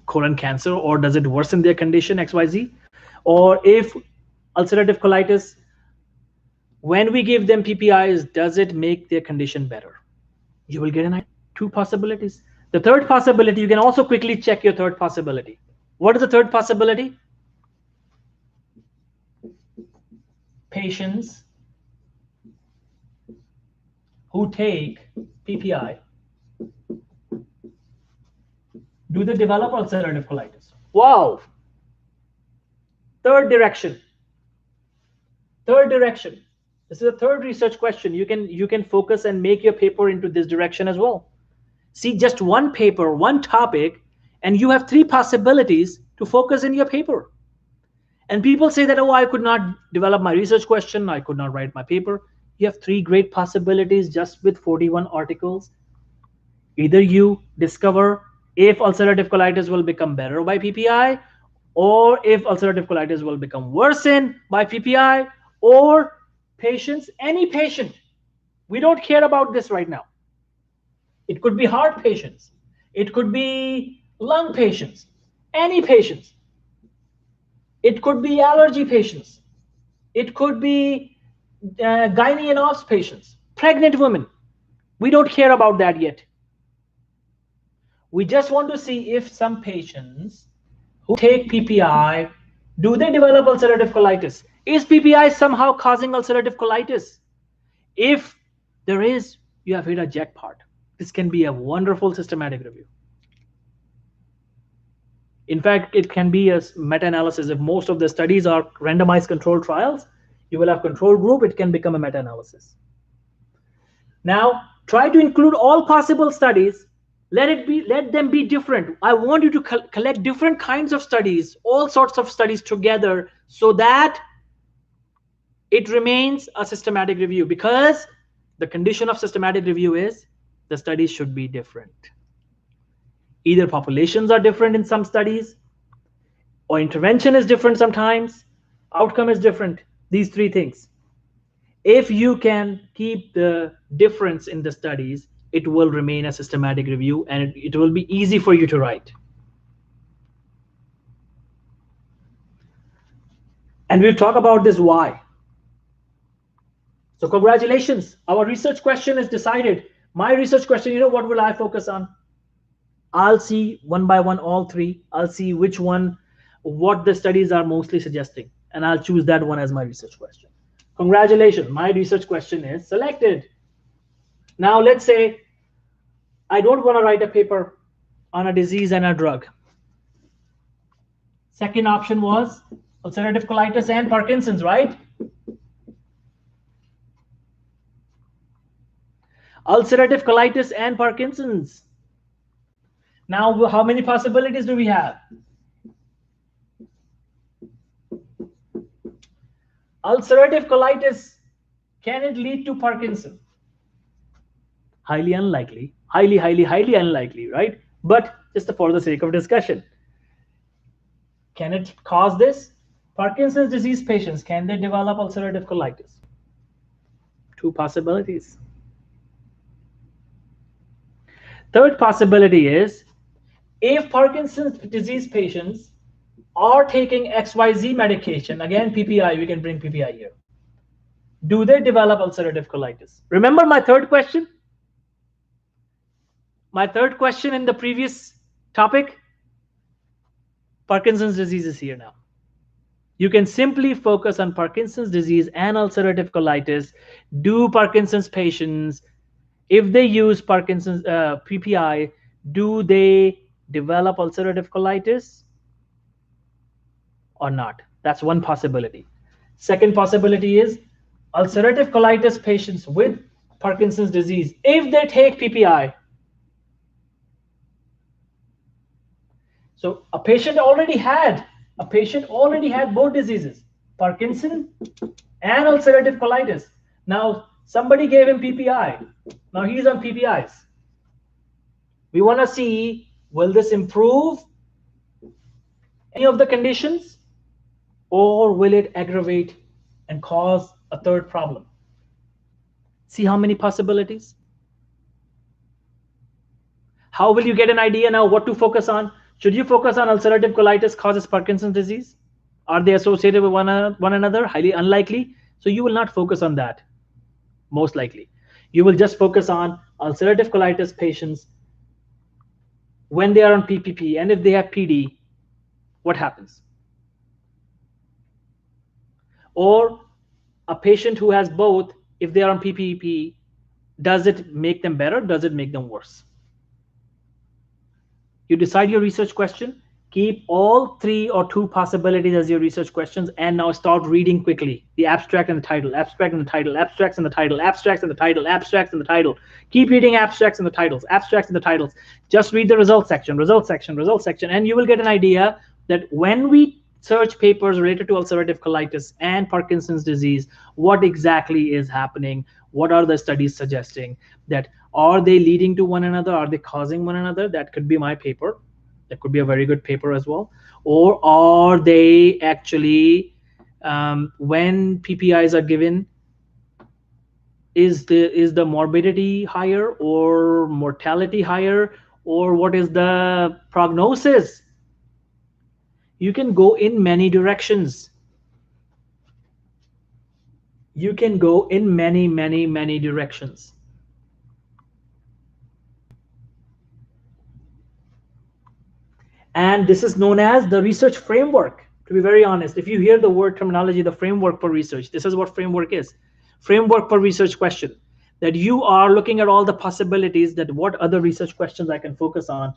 colon cancer, or does it worsen their condition XYZ? Or if ulcerative colitis, when we give them PPIs, does it make their condition better? You will get an idea. Two possibilities. The third possibility, you can also quickly check your third possibility. What is the third possibility? Patients who take PPI, do they develop ulcerative colitis? Wow. Third direction. This is a third research question. You can focus and make your paper into this direction as well. See, just one paper, one topic, and you have three possibilities to focus in your paper. And people say that, oh, I could not develop my research question, I could not write my paper. You have three great possibilities just with 41 articles. Either you discover if ulcerative colitis will become better by PPI, or if ulcerative colitis will become worsened by PPI, or patients, any patient, we don't care about this right now. It could be heart patients, it could be lung patients, any patients. It could be allergy patients, it could be gynae and obs patients, pregnant women. We don't care about that yet. We just want to see if some patients who take PPI, do they develop ulcerative colitis? Is PPI somehow causing ulcerative colitis? If there is, you have hit a jackpot. This can be a wonderful systematic review. In fact, it can be a meta-analysis. If most of the studies are randomized controlled trials, you will have control group, it can become a meta-analysis. Now, try to include all possible studies. Let them be different. I want you to collect different kinds of studies, all sorts of studies together, so that it remains a systematic review, because the condition of systematic review is the studies should be different. Either populations are different in some studies, or intervention is different sometimes, outcome is different. These three things. If you can keep the difference in the studies, it will remain a systematic review, and it will be easy for you to write. And we'll talk about this why. So congratulations, our research question is decided. My research question, what will I focus on? I'll see one by one all three. I'll see which one, what the studies are mostly suggesting, and I'll choose that one as my research question. Congratulations, my research question is selected. Now let's say I don't want to write a paper on a disease and a drug. Second option was ulcerative colitis and Parkinson's, right? Ulcerative colitis and Parkinson's. Now, how many possibilities do we have? Ulcerative colitis, can it lead to Parkinson? Highly unlikely. Highly unlikely, right? But just for the sake of discussion, can it cause this? Parkinson's disease patients, can they develop ulcerative colitis? Two possibilities. Third possibility is, if Parkinson's disease patients are taking XYZ medication, again PPI, we can bring PPI here, do they develop ulcerative colitis? Remember my third question? My third question in the previous topic? Parkinson's disease is here now. You can simply focus on Parkinson's disease and ulcerative colitis. Do Parkinson's patients, if they use Parkinson's PPI, do they develop ulcerative colitis or not? That's one possibility. Second possibility is, ulcerative colitis patients with Parkinson's disease, if they take PPI, so a patient already had both diseases, Parkinson and ulcerative colitis. Now somebody gave him PPI. Now he's on PPIs. We want to see, will this improve any of the conditions, or will it aggravate and cause a third problem? See how many possibilities? How will you get an idea now what to focus on? Should you focus on ulcerative colitis causes Parkinson's disease? Are they associated with one another? Highly unlikely. So you will not focus on that, most likely. You will just focus on ulcerative colitis patients when they are on PPP, and if they have PD, what happens? Or a patient who has both, if they are on PPP, does it make them better? Does it make them worse? You decide your research question, keep all 3 or 2 possibilities as your research questions, and now start reading quickly. The abstract and the title, abstract and the title, abstracts and the title, abstracts and the title, abstracts and the title. Keep reading abstracts and the titles, abstracts and the titles. Just read the results section, and you will get an idea that when we search papers related to ulcerative colitis and Parkinson's disease, what exactly is happening? What are the studies suggesting? That are they leading to one another? Are they causing one another? That could be my paper. That could be a very good paper as well. Or are they actually, when PPIs are given, is the morbidity higher or mortality higher, or what is the prognosis? You can go in many directions. You can go in many directions. And this is known as the research framework. To be very honest, if you hear the word terminology, the framework for research, this is what framework is. Framework for research question. That you are looking at all the possibilities, that what other research questions I can focus on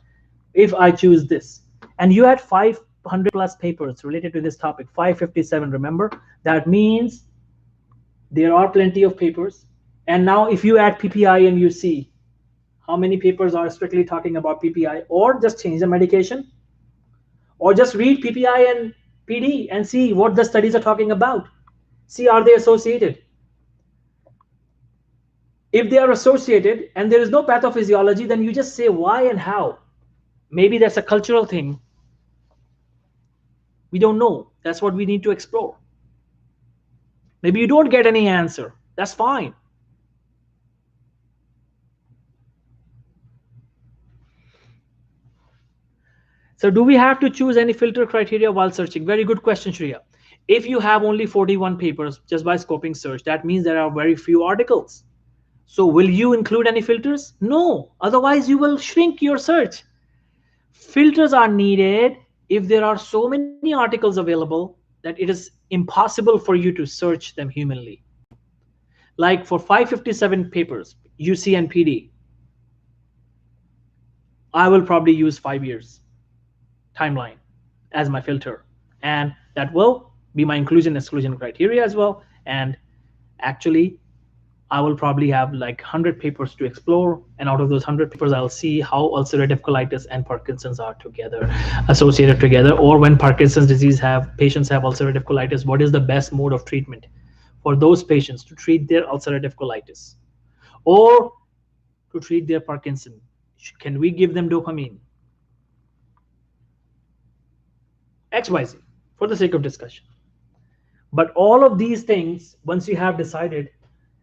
if I choose this. And you had 500 plus papers related to this topic, 557, remember? That means there are plenty of papers. And now if you add PPI and you see how many papers are strictly talking about PPI, or just change the medication, or just read PPI and PD and see what the studies are talking about. See, are they associated? If they are associated and there is no pathophysiology, then you just say why and how. Maybe that's a cultural thing. We don't know. That's what we need to explore. Maybe you don't get any answer. That's fine. So do we have to choose any filter criteria while searching? Very good question, Shreya. If you have only 41 papers just by scoping search, that means there are very few articles. So will you include any filters? No, otherwise you will shrink your search. Filters are needed if there are so many articles available that it is impossible for you to search them humanly. Like for 557 papers, UC and PD, I will probably use 5 years timeline as my filter, and that will be my inclusion exclusion criteria as well. And actually I will probably have like 100 papers to explore, and out of those 100 papers I'll see how ulcerative colitis and Parkinson's are together, associated together, or when Parkinson's disease patients have ulcerative colitis, what is the best mode of treatment for those patients to treat their ulcerative colitis or to treat their Parkinson. Can we give them dopamine? XYZ for the sake of discussion. But all of these things, once you have decided,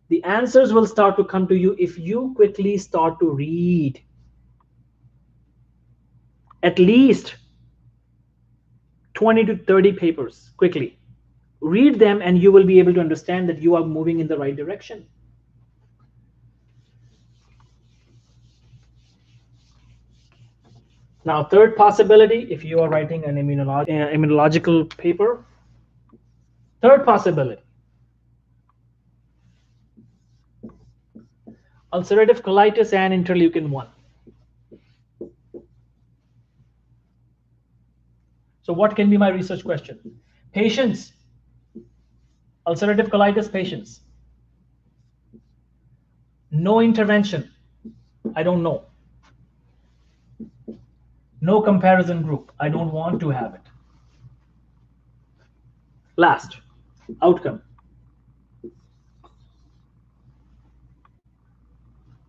the answers will start to come to you if you quickly start to read at least 20 to 30 papers quickly. Read them and you will be able to understand that you are moving in the right direction. Now, third possibility, if you are writing an immunological paper, third possibility, ulcerative colitis and interleukin-1. So what can be my research question? Patients, ulcerative colitis patients, no intervention, I don't know. No comparison group, I don't want to have it. Last, outcome.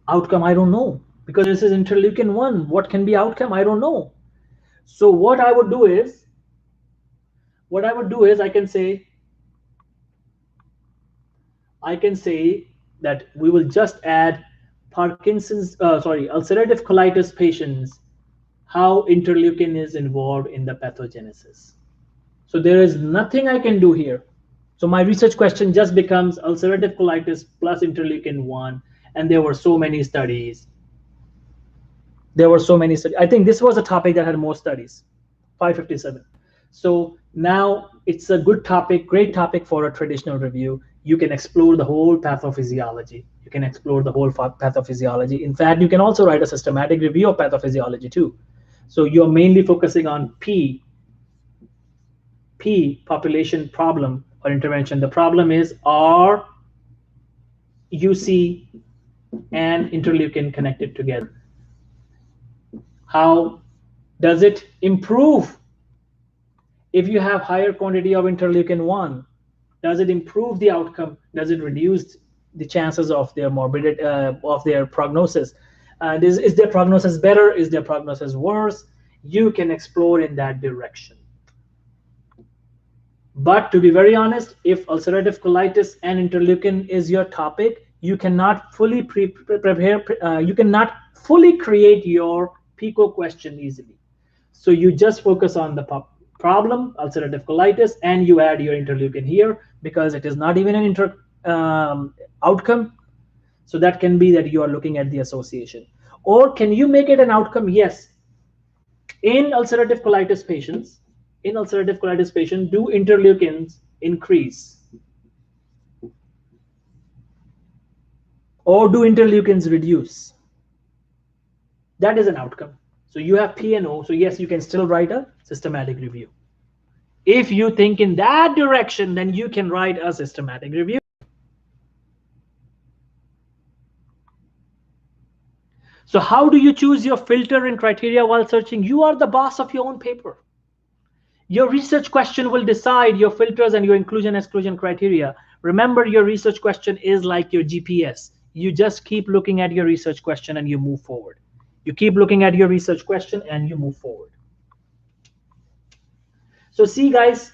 Outcome, I don't know, because this is interleukin-1. What can be outcome? I don't know. So what I would do is I can say that we will just add ulcerative colitis patients, how interleukin is involved in the pathogenesis. So there is nothing I can do here. So my research question just becomes ulcerative colitis plus interleukin-1, and there were so many studies. I think this was a topic that had more studies, 557. So now it's a good topic, great topic for a traditional review. You can explore the whole pathophysiology. In fact, you can also write a systematic review of pathophysiology too. So you're mainly focusing on P population problem or intervention. The problem is, are UC and interleukin connected together? How does it improve if you have higher quantity of interleukin-1? Does it improve the outcome? Does it reduce the chances of their morbidity, of their prognosis? Is their prognosis better? Is their prognosis worse? You can explore in that direction. But to be very honest, if ulcerative colitis and interleukin is your topic, you cannot fully you cannot fully create your PICO question easily. So you just focus on the problem, ulcerative colitis, and you add your interleukin here because it is not even an outcome. So that can be that you are looking at the association. Or can you make it an outcome? Yes. In ulcerative colitis patients, do interleukins increase? Or do interleukins reduce? That is an outcome. So you have P and O. So yes, you can still write a systematic review. If you think in that direction, then you can write a systematic review. So how do you choose your filter and criteria while searching? You are the boss of your own paper. Your research question will decide your filters and your inclusion-exclusion criteria. Remember, your research question is like your GPS. You just keep looking at your research question and you move forward. You keep looking at your research question and you move forward. So see, guys,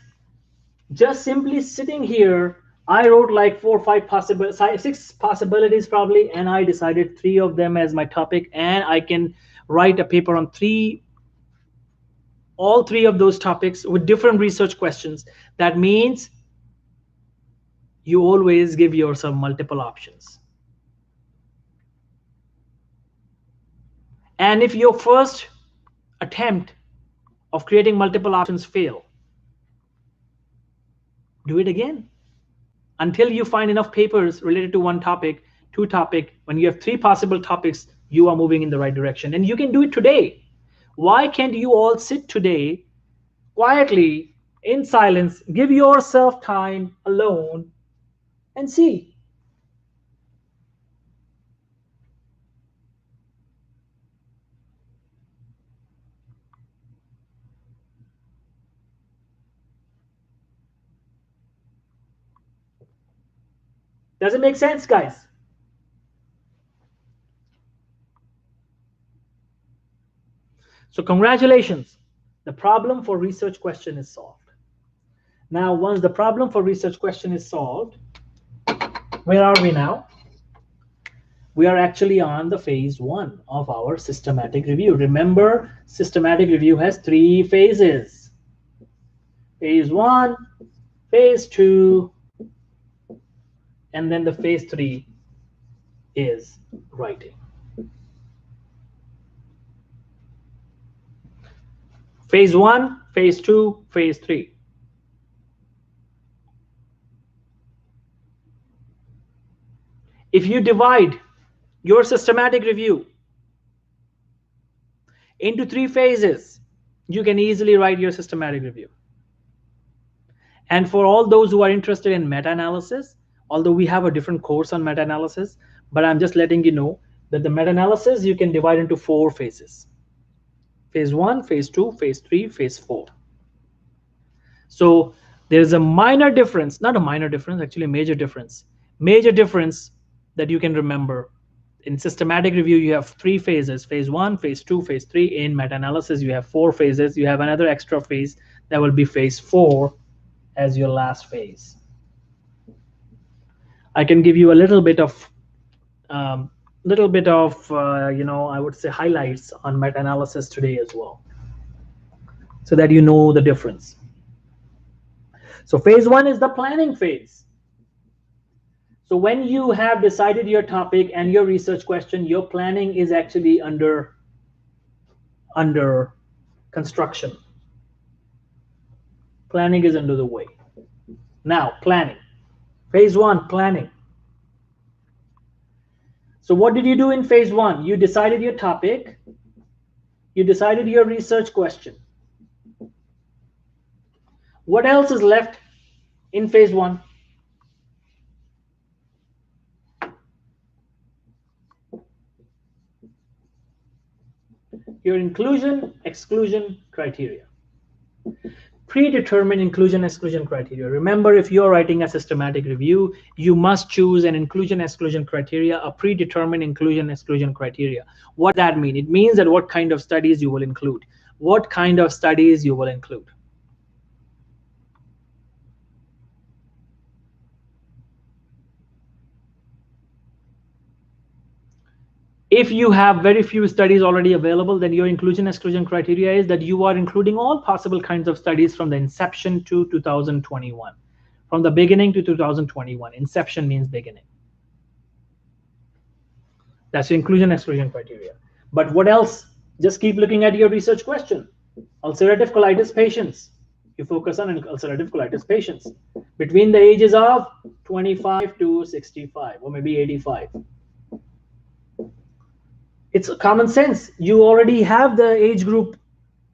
just simply sitting here, I wrote like 6 possibilities probably, and I decided 3 of them as my topic, and I can write a paper on all 3 of those topics with different research questions. That means you always give yourself multiple options. And if your first attempt of creating multiple options fail, do it again until you find enough papers related to 1 topic, 2 topic. When you have 3 possible topics, you are moving in the right direction, and you can do it today. Why can't you all sit today quietly in silence, give yourself time alone and see? Does it make sense, guys? So congratulations. the problem for research question is solved. Now, once the problem for research question is solved, where are we now? We are actually on the phase 1 of our systematic review. Remember, systematic review has 3 phases. Phase 1, phase 2, and then the phase 3 is writing. Phase 1, phase 2, phase 3. If you divide your systematic review into 3 phases, you can easily write your systematic review. And for all those who are interested in meta-analysis, although we have a different course on meta-analysis, but I'm just letting you know that the meta-analysis you can divide into 4 phases. Phase 1, phase 2, phase 3, phase 4. So there's a minor difference, not a minor difference, actually a major difference. Major difference that you can remember. In systematic review, you have 3 phases, phase 1, phase 2, phase 3. In meta-analysis, you have 4 phases. You have another extra phase that will be phase 4 as your last phase. I can give you a little bit of I would say highlights on meta-analysis today as well, so that you know the difference. So phase 1 is the planning phase. So when you have decided your topic and your research question, your planning is actually under construction. Planning is under the way. Now, planning. Phase 1, planning. So what did you do in phase 1? You decided your topic. You decided your research question. What else is left in phase 1? Your inclusion, exclusion criteria. Predetermined inclusion, exclusion criteria. Remember, if you're writing a systematic review, you must choose an inclusion, exclusion criteria, a predetermined inclusion, exclusion criteria. What does that mean? It means that what kind of studies you will include. What kind of studies you will include. If you have very few studies already available, then your inclusion exclusion criteria is that you are including all possible kinds of studies from the inception to 2021. From the beginning to 2021. Inception means beginning. That's your inclusion exclusion criteria. But what else? Just keep looking at your research question. Ulcerative colitis patients. You focus on ulcerative colitis patients between the ages of 25 to 65 or maybe 85. It's common sense. You already have the age group.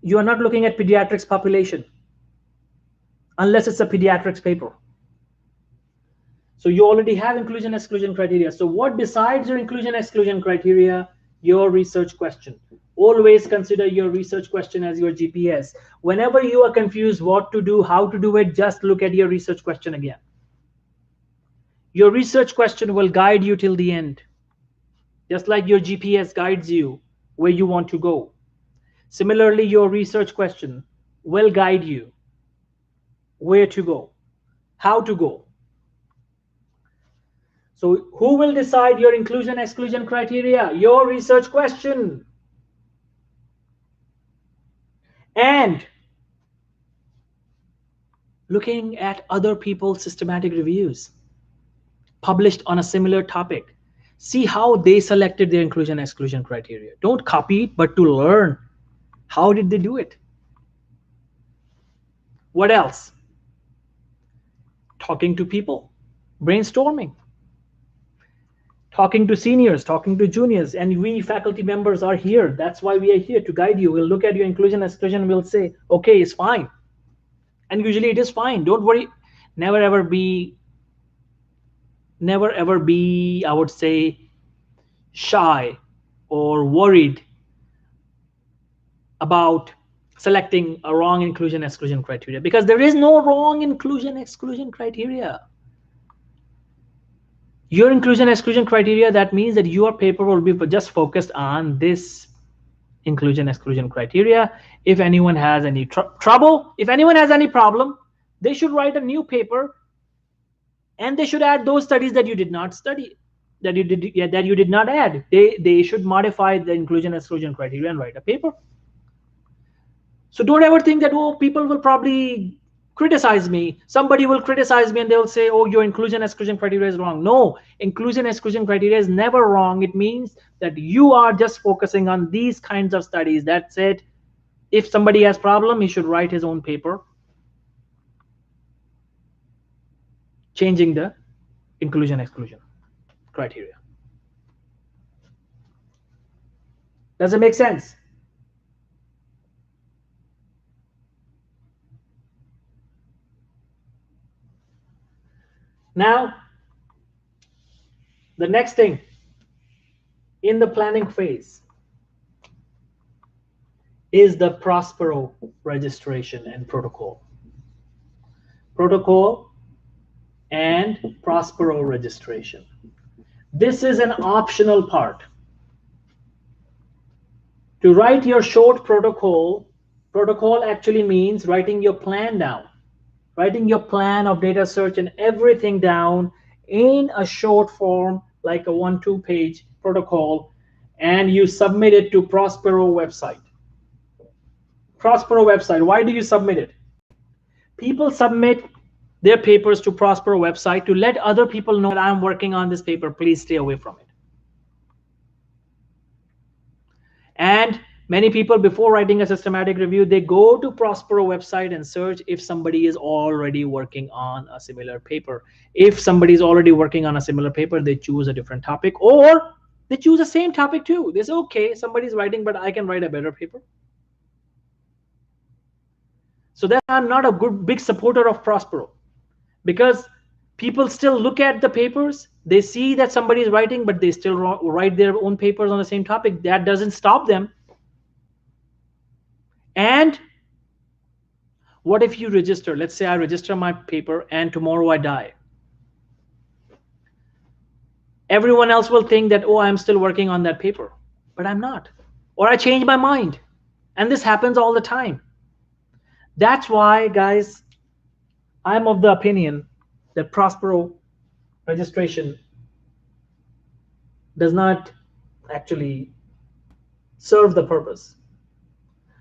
You are not looking at pediatrics population unless it's a pediatrics paper. So you already have inclusion exclusion criteria. So what decides your inclusion exclusion criteria? Your research question. Always consider your research question as your GPS. Whenever you are confused what to do, how to do it, just look at your research question again. Your research question will guide you till the end. Just like your GPS guides you where you want to go. Similarly, your research question will guide you where to go, how to go. So who will decide your inclusion exclusion criteria? Your research question. And looking at other people's systematic reviews published on a similar topic. See how they selected their inclusion exclusion criteria. Don't copy it, but to learn how did they do it. What else? Talking to people, brainstorming, talking to seniors, talking to juniors, and we faculty members are here. That's why we are here to guide you. We'll look at your inclusion exclusion and we'll say, okay, it's fine. And usually it is fine. Don't worry. Never ever be, I would say, shy or worried about selecting a wrong inclusion exclusion criteria, because there is no wrong inclusion exclusion criteria. Your inclusion exclusion criteria, that means that your paper will be just focused on this inclusion exclusion criteria. If anyone has any trouble, if anyone has any problem, they should write a new paper, and they should add those studies that you did not study, that you did not add. They should modify the inclusion exclusion criteria and write a paper. So don't ever think that, oh, people will probably criticize me. Somebody will criticize me and they'll say, oh, your inclusion exclusion criteria is wrong. No, inclusion exclusion criteria is never wrong. It means that you are just focusing on these kinds of studies. That's it. If somebody has problem, he should write his own paper changing the inclusion exclusion criteria. Does it make sense? Now, the next thing in the planning phase is the Prospero registration and protocol. Protocol and Prospero registration. This is an optional part. To write your short protocol, protocol actually means writing your plan down. Writing your plan of data search and everything down in a short form, like a 1-2 page protocol, and you submit it to Prospero website. Prospero website, why do you submit it? People submit their papers to Prospero website to let other people know that I'm working on this paper, please stay away from it. And many people, before writing a systematic review, they go to Prospero website and search if somebody is already working on a similar paper. If somebody is already working on a similar paper, they choose a different topic, or they choose the same topic too. They say, okay, somebody's writing, but I can write a better paper. So that I'm not a big supporter of Prospero, because people still look at the papers, they see that somebody is writing, but they still write their own papers on the same topic. That doesn't stop them. And what if you register? Let's say I register my paper and tomorrow I die. Everyone else will think that, oh, I'm still working on that paper, but I'm not. Or I change my mind. And this happens all the time. That's why, guys, I'm of the opinion that Prospero registration does not actually serve the purpose.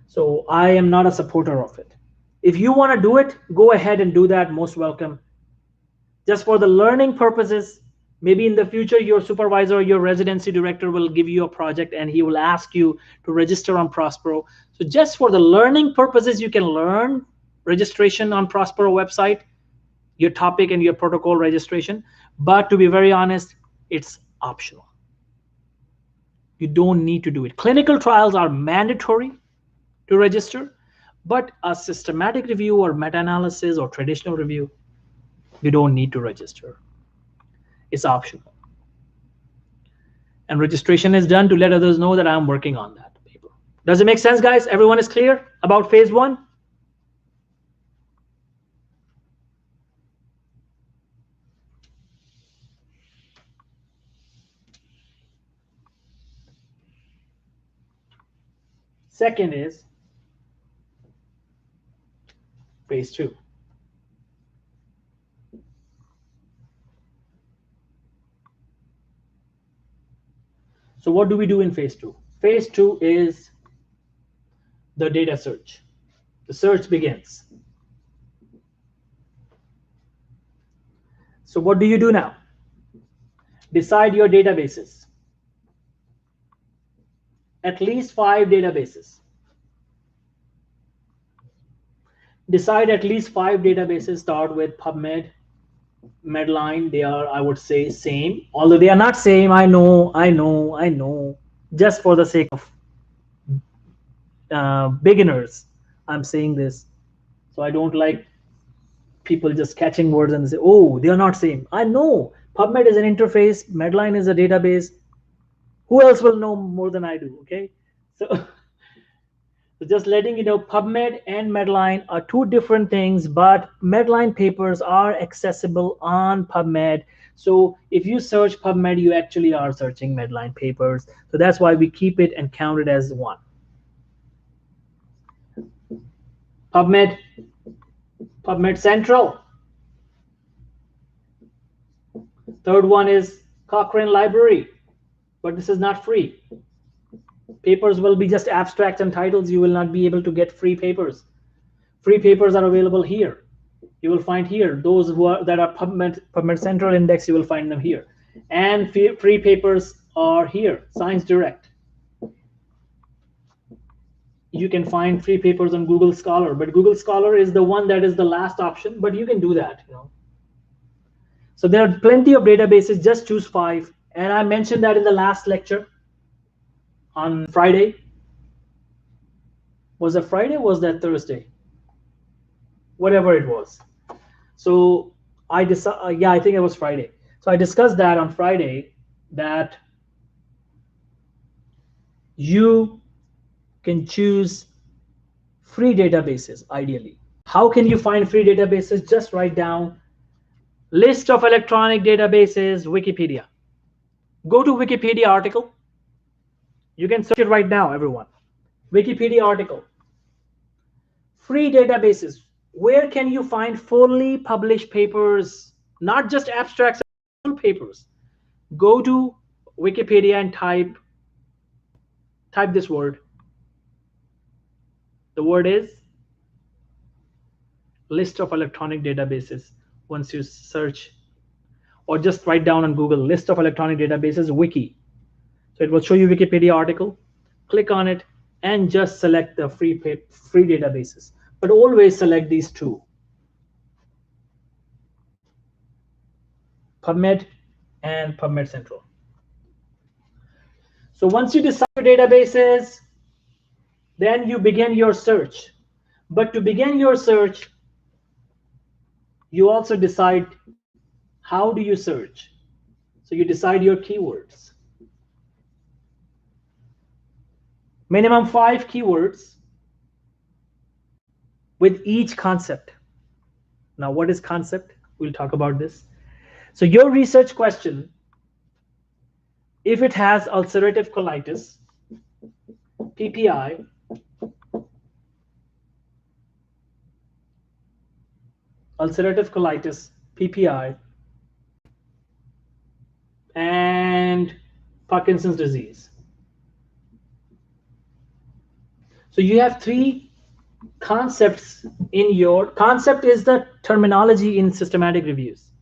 So I am not a supporter of it. If you want to do it, go ahead and do that, most welcome. Just for the learning purposes, maybe in the future your supervisor or your residency director will give you a project and he will ask you to register on Prospero. So just for the learning purposes, you can learn registration on Prospero website, your topic and your protocol registration. But to be very honest, it's optional. You don't need to do it. Clinical trials are mandatory to register, but a systematic review or meta-analysis or traditional review, you don't need to register. It's optional. And registration is done to let others know that I'm working on that paper. Does it make sense, guys? Everyone is clear about phase one? Second is phase two. So what do we do in phase two? Phase two is the data search. The search begins. So what do you do now? Decide your databases. At least 5 databases. Decide at least 5 databases. Start with PubMed, Medline. They are, I would say, same. Although they are not same, I know. Just for the sake of beginners, I'm saying this. So I don't like people just catching words and say, oh, they are not same. I know PubMed is an interface, Medline is a database. Who else will know more than I do? Okay, so just letting you know, PubMed and Medline are 2 different things, but Medline papers are accessible on PubMed. So if you search PubMed, you actually are searching Medline papers. So that's why we keep it and count it as one. PubMed, PubMed Central. Third one is Cochrane Library, but this is not free. Papers will be just abstracts and titles. You will not be able to get free papers. Free papers are available here. You will find here those that are PubMed Central Index. You will find them here, and free papers are here. Science Direct. You can find free papers on Google Scholar, but Google Scholar is the one that is the last option. But you can do that, So there are plenty of databases. Just choose 5, and I mentioned that in the last lecture on Friday. Was it Friday? Was that Thursday? Whatever it was. So I decided, I think it was Friday. So I discussed that on Friday, that you can choose free databases ideally. How can you find free databases? Just write down list of electronic databases, Wikipedia. Go to Wikipedia article. You can search it right now, everyone. Wikipedia article. Free databases. Where can you find fully published papers, not just abstracts, full papers? Go to Wikipedia and type this word. The word is list of electronic databases. Once you search, or just write down on Google list of electronic databases, wiki. So it will show you Wikipedia article. Click on it and just select the free databases. But always select these 2. PubMed and PubMed Central. So once you decide your databases, then you begin your search. But to begin your search, you also decide how do you search. So you decide your keywords. Minimum 5 keywords with each concept. Now, what is concept? We'll talk about this. So your research question, if it has ulcerative colitis, PPI, ulcerative colitis, PPI, and Parkinson's disease. So you have 3 concepts in your concept is the terminology in systematic reviews.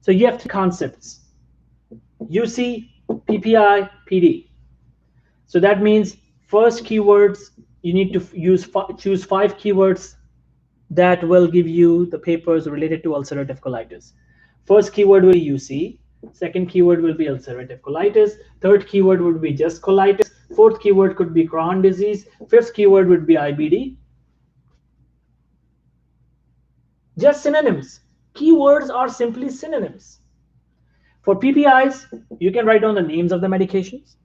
So you have 3 concepts: UC, PPI, PD. So that means first keywords, you need to choose 5 keywords that will give you the papers related to ulcerative colitis. First keyword will be UC, second keyword will be ulcerative colitis, third keyword would be just colitis, fourth keyword could be Crohn's disease, fifth keyword would be IBD. Just synonyms. Keywords are simply synonyms. For PPIs, you can write down the names of the medications.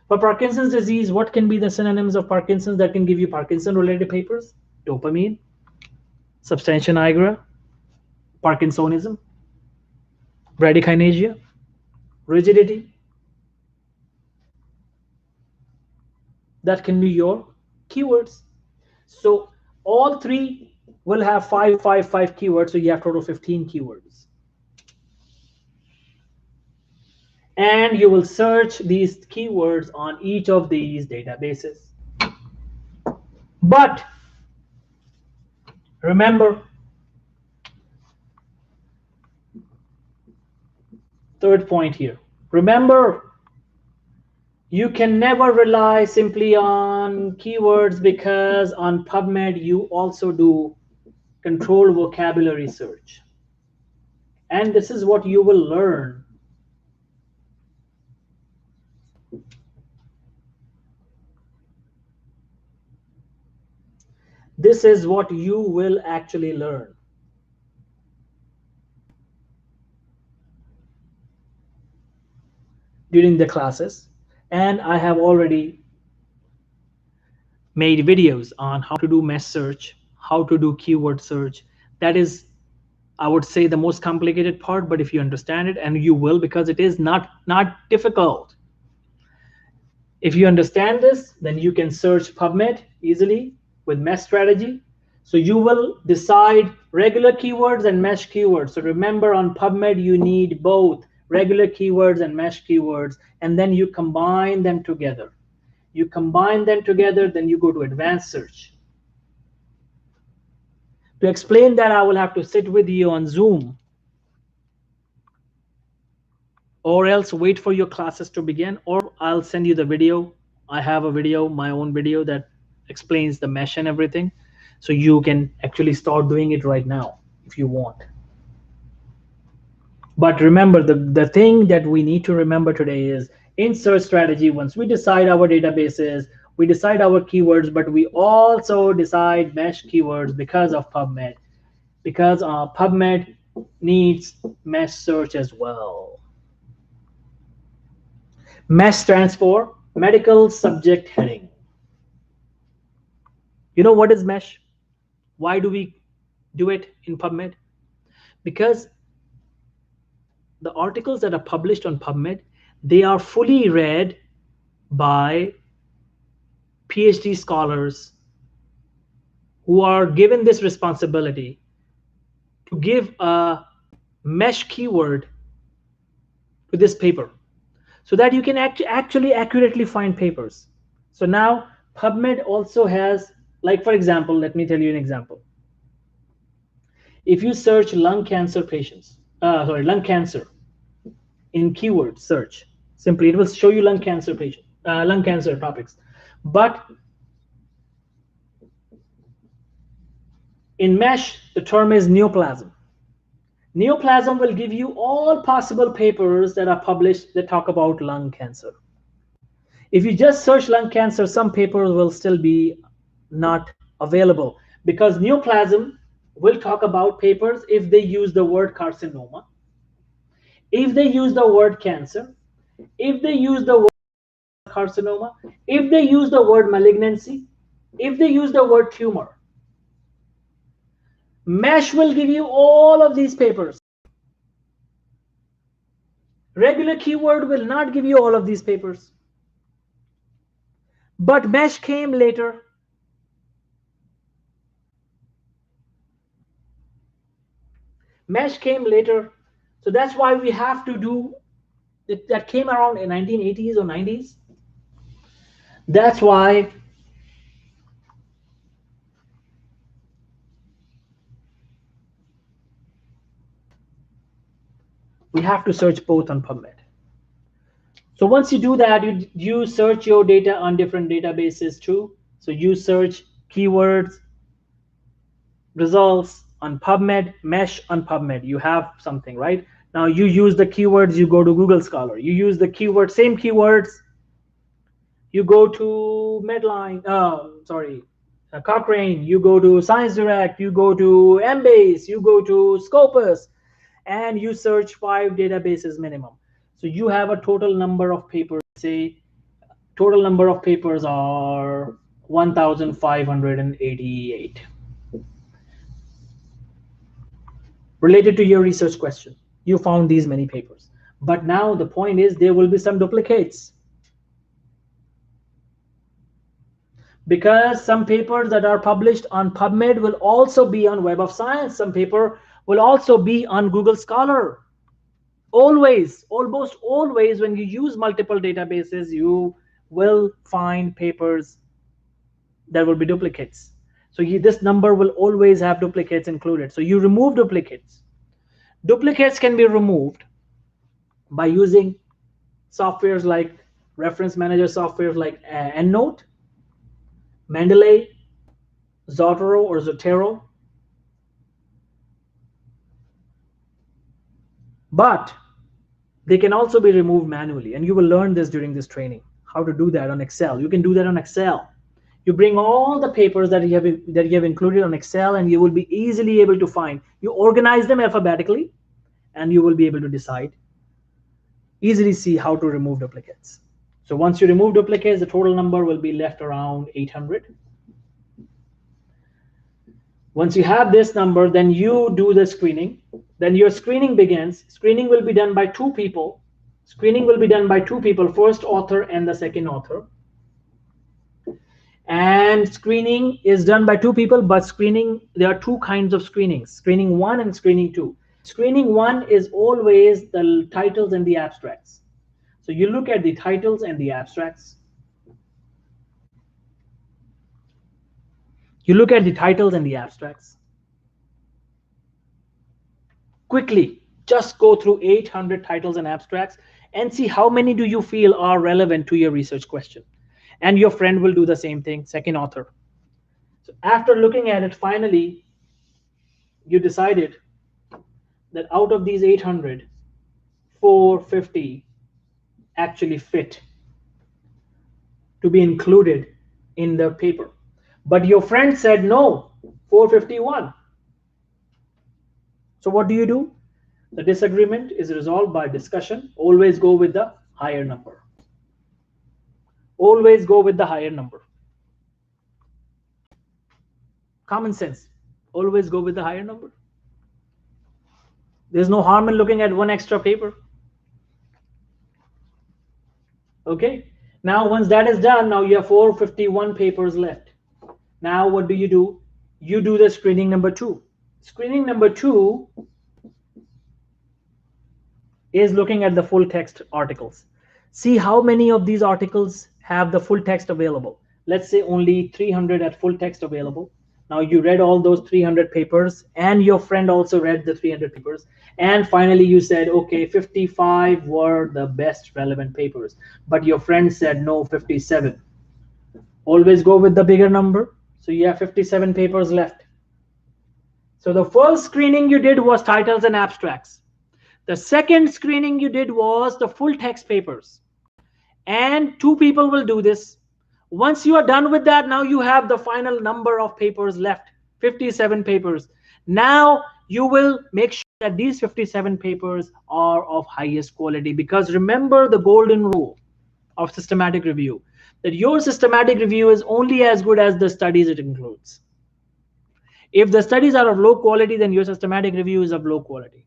For Parkinson's disease, what can be the synonyms of Parkinson's that can give you Parkinson-related papers? Dopamine, substantia nigra, Parkinsonism, bradykinesia, rigidity. That can be your keywords. So all 3 will have 5 keywords, so you have total 15 keywords. And you will search these keywords on each of these databases. But remember, third point here, remember, you can never rely simply on keywords, because on PubMed you also do controlled vocabulary search. And this is what you will learn. This is what you will actually learn. During the classes, and I have already made videos on how to do mesh search, how to do keyword search. That is, I would say, the most complicated part, but if you understand it, and you will, because it is not difficult. If you understand this, then you can search PubMed easily with mesh strategy. So you will decide regular keywords and mesh keywords. So remember, on PubMed, you need both regular keywords and mesh keywords, and then you combine them together. You combine them together, then you go to advanced search. To explain that, I will have to sit with you on Zoom, or else wait for your classes to begin, or I'll send you the video. I have a video, my own video, that explains the mesh and everything. So you can actually start doing it right now if you want. But remember, the thing that we need to remember today is, in search strategy, once we decide our databases, we decide our keywords, but we also decide mesh keywords because of PubMed. Because PubMed needs mesh search as well. MESH stands for Medical Subject Heading. You know what is MESH? Why do we do it in PubMed? Because the articles that are published on PubMed, they are fully read by PhD scholars who are given this responsibility to give a mesh keyword to this paper, so that you can actually accurately find papers. So now PubMed also has, like, for example, let me tell you an example. If you search lung cancer patients, lung cancer in keyword search, simply it will show you lung cancer topics. But in mesh, the term is neoplasm. Neoplasm will give you all possible papers that are published that talk about lung cancer. If you just search lung cancer, some papers will still be not available, because neoplasm will talk about papers if they use the word carcinoma, if they use the word cancer, if they use the word carcinoma, if they use the word malignancy, if they use the word tumor. MESH will give you all of these papers. Regular keyword will not give you all of these papers. But MESH came later. MESH came later. So that's why we have to do it. That came around in 1980s or 90s. That's why we have to search both on PubMed. So once you do that, you search your data on different databases too. So you search keywords, results on PubMed, mesh on PubMed. You have something, right? Now you use the keywords, you go to Google Scholar. You use the keyword, same keywords, you go to Medline, Cochrane, you go to Science Direct, you go to Embase, you go to Scopus, and you search 5 databases minimum. So you have a total number of papers, say total number of papers are 1,588 related to your research question. You found these many papers, but now the point is there will be some duplicates, because some papers that are published on PubMed will also be on Web of Science. Some paper will also be on Google Scholar. Always, almost always, when you use multiple databases, you will find papers that will be duplicates. So this number will always have duplicates included. So you remove duplicates. Duplicates can be removed by using softwares like reference manager softwares like EndNote, Mendeley, Zotero or Zotero. But they can also be removed manually, and you will learn this during this training, how to do that on Excel. You can do that on Excel. You bring all the papers that you have included on Excel, and you will be easily able to find. You organize them alphabetically, and you will be able to decide, easily see how to remove duplicates. So once you remove duplicates, the total number will be left around 800. Once you have this number, then you do the screening. Then your screening begins. Screening will be done by 2 people. Screening will be done by 2 people, first author and the second author. And screening is done by two people, but screening, there are two kinds of screenings, screening 1 and screening 2. Screening 1 is always the titles and the abstracts. So you look at the titles and the abstracts. You look at the titles and the abstracts. Quickly, just go through 800 titles and abstracts and see how many do you feel are relevant to your research question. And your friend will do the same thing, second author. So after looking at it, finally, you decided that out of these 800, 450 actually fit to be included in the paper. But your friend said no, 451. So what do? The disagreement is resolved by discussion. Always go with the higher number. Always go with the higher number. Common sense. Always go with the higher number. There's no harm in looking at one extra paper. Okay. Now, once that is done, now you have 451 papers left. Now, what do? You do the screening number 2. Screening number 2 is looking at the full text articles. See how many of these articles have the full text available. Let's say only 300 at full text available. Now you read all those 300 papers, and your friend also read the 300 papers. And finally you said, okay, 55 were the best relevant papers. But your friend said, no, 57. Always go with the bigger number. So you have 57 papers left. So the first screening you did was titles and abstracts. The second screening you did was the full text papers. And 2 people will do this. Once you are done with that, now you have the final number of papers left, 57 papers. Now you will make sure that these 57 papers are of highest quality, because remember the golden rule of systematic review, that your systematic review is only as good as the studies it includes. If the studies are of low quality, then your systematic review is of low quality.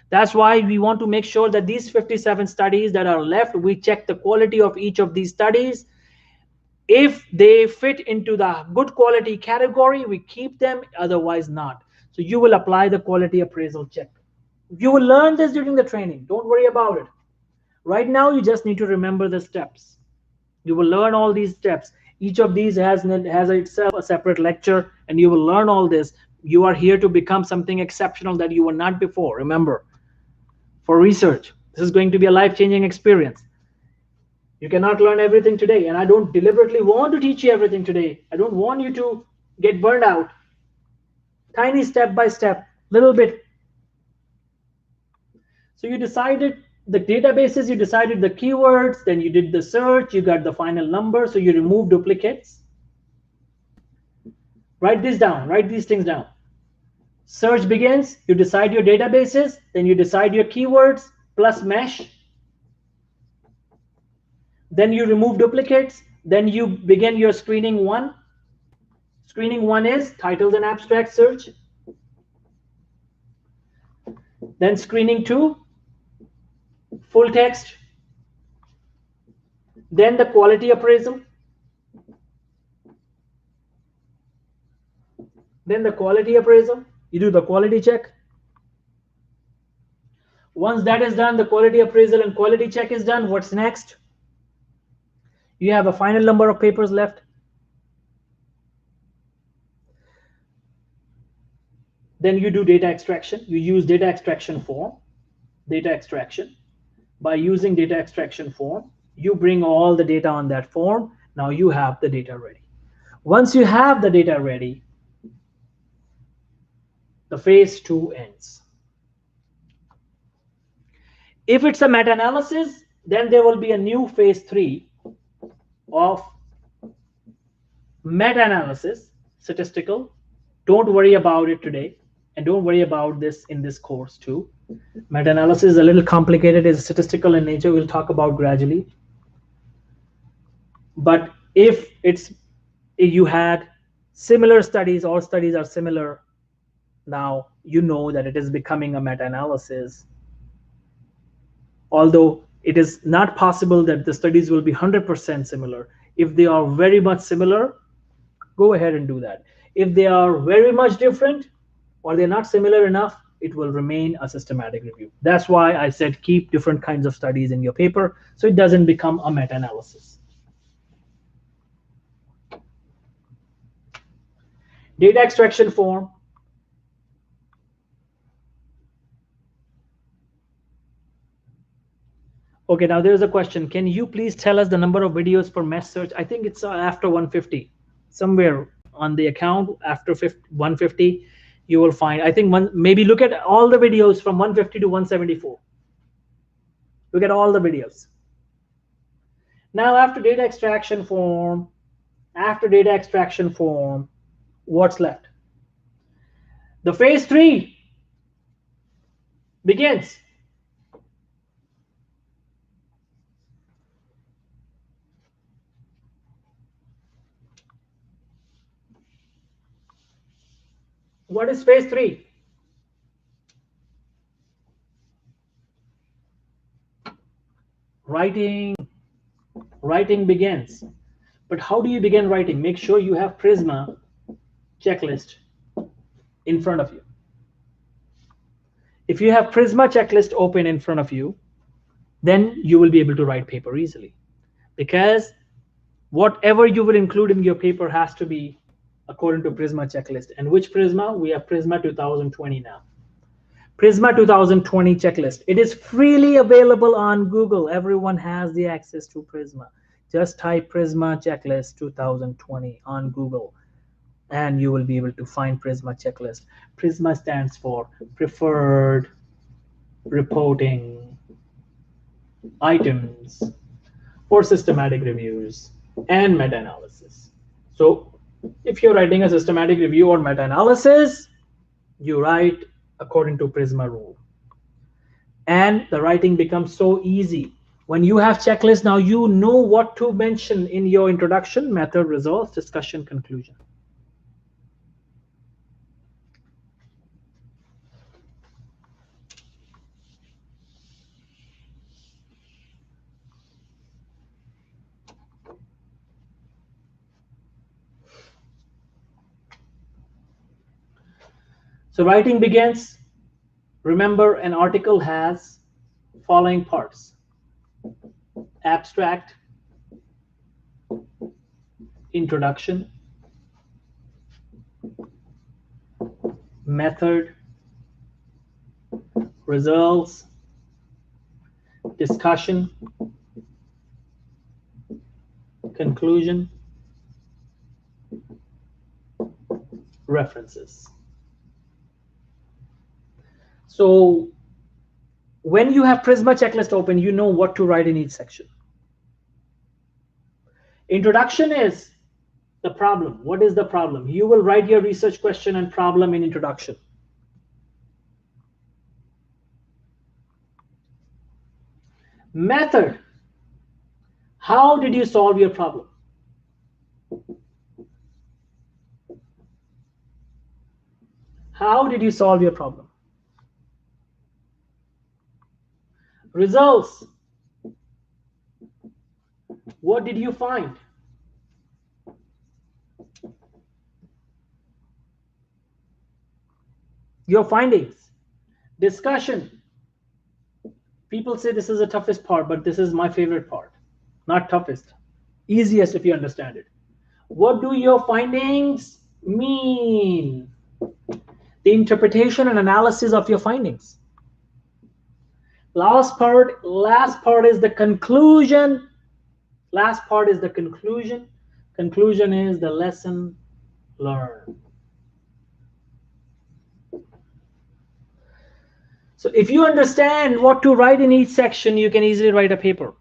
That's why we want to make sure that these 57 studies that are left, we check the quality of each of these studies. If they fit into the good quality category, we keep them, otherwise not. So you will apply the quality appraisal check. You will learn this during the training. Don't worry about it. Right now, you just need to remember the steps. You will learn all these steps. Each of these has itself a separate lecture, and you will learn all this. You are here to become something exceptional that you were not before. Remember, for research, this is going to be a life-changing experience. You cannot learn everything today, and I don't deliberately want to teach you everything today. I don't want you to get burned out. Tiny step by step, little bit. So you decided the databases, you decided the keywords, then you did the search, you got the final number, so you remove duplicates. Write this down, write these things down. Search begins, you decide your databases, then you decide your keywords plus mesh. Then you remove duplicates. Then you begin your screening 1. Screening 1 is titles and abstract search. Then screening 2, full text. Then the quality appraisal. Then the quality appraisal. You do the quality check. Once that is done, the quality appraisal and quality check is done, what's next? You have a final number of papers left. Then you do data extraction. You use data extraction form. Data extraction. By using data extraction form, you bring all the data on that form. Now you have the data ready. Once you have the data ready, the phase 2 ends. If it's a meta-analysis, then there will be a new phase 3 of meta-analysis, statistical. Don't worry about it today, and don't worry about this in this course too. Meta-analysis is a little complicated, is statistical in nature. We'll talk about gradually. But if you had similar studies, all studies are similar, now you know that it is becoming a meta-analysis. Although it is not possible that the studies will be 100% similar. If they are very much similar, go ahead and do that. If they are very much different or they're not similar enough, it will remain a systematic review. That's why I said keep different kinds of studies in your paper so it doesn't become a meta-analysis. Data extraction form. Okay, now there's a question. Can you please tell us the number of videos per mesh search? I think it's after 150. Somewhere on the account after 150, you will find, I think maybe look at all the videos from 150 to 174. Look at all the videos. Now after data extraction form, what's left? The phase 3 begins. What is phase 3? Writing begins. But how do you begin writing? Make sure you have Prisma checklist in front of you. If you have Prisma checklist open in front of you, then you will be able to write paper easily, because whatever you will include in your paper has to be according to Prisma checklist. And which Prisma? We have Prisma 2020 now. Prisma 2020 checklist. It is freely available on Google. Everyone has the access to Prisma. Just type Prisma checklist 2020 on Google and you will be able to find Prisma checklist. Prisma stands for preferred reporting items for systematic reviews and meta-analysis. So if you're writing a systematic review or meta-analysis, you write according to Prisma rule. And the writing becomes so easy. When you have checklists, now you know what to mention in your introduction, method, results, discussion, conclusion. So writing begins. Remember, an article has following parts: abstract, introduction, method, results, discussion, conclusion, references. So when you have Prisma checklist open, you know what to write in each section. Introduction is the problem. What is the problem? You will write your research question and problem in introduction. Method. How did you solve your problem? How did you solve your problem? Results. What did you find? Your findings. Discussion. People say this is the toughest part, but this is my favorite part. Not toughest, easiest if you understand it. What do your findings mean? The interpretation and analysis of your findings. Last part is the conclusion. Last part is the conclusion. Conclusion is the lesson learned. So if you understand what to write in each section, you can easily write a paper.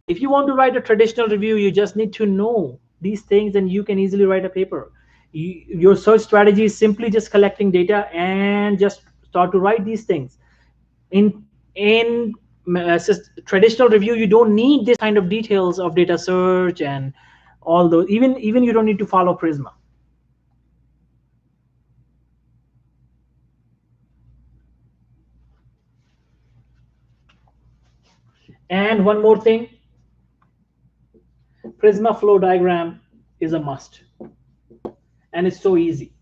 If you want to write a traditional review, you just need to know these things and you can easily write a paper. Your search strategy is simply just collecting data and just start to write these things. In traditional review, you don't need this kind of details of data search and all those. Even you don't need to follow Prisma. And one more thing, Prisma flow diagram is a must. and it's so easy.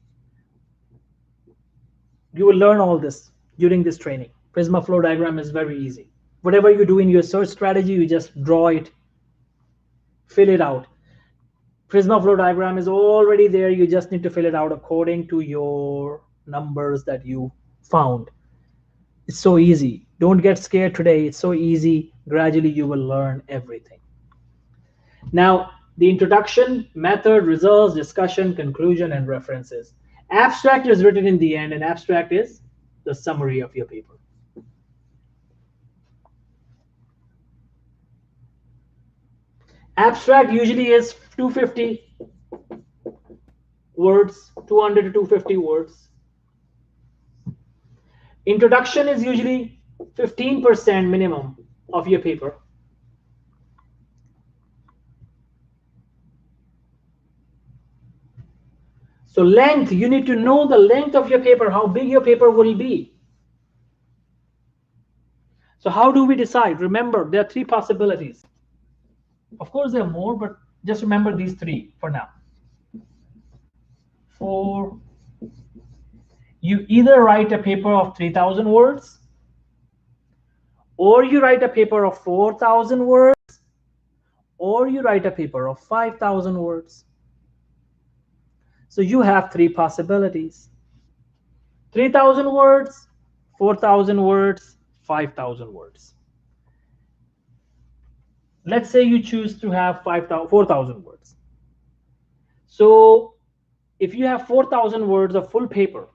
You will learn all this during this training. Prisma flow diagram is very easy. Whatever you do in your search strategy, you just draw it, fill it out. Prisma flow diagram is already there. You just need to fill it out according to your numbers that you found. It's so easy. Don't get scared today. It's so easy. Gradually, you will learn everything. Now, the introduction, method, results, discussion, conclusion, and references. Abstract is written in the end, and abstract is the summary of your paper. Abstract usually is 250 words, 200 to 250 words. Introduction is usually 15% minimum of your paper. So length, you need to know the length of your paper, how big your paper will be. So how do we decide? Remember, there are three possibilities. Of course, there are more, but just remember these three for now. You either write a paper of 3,000 words, or you write a paper of 4,000 words, or you write a paper of 5,000 words. So you have three possibilities: 3,000 words, 4,000 words, 5,000 words. Let's say you choose to have 4,000 words. So if you have 4,000 words of full paper,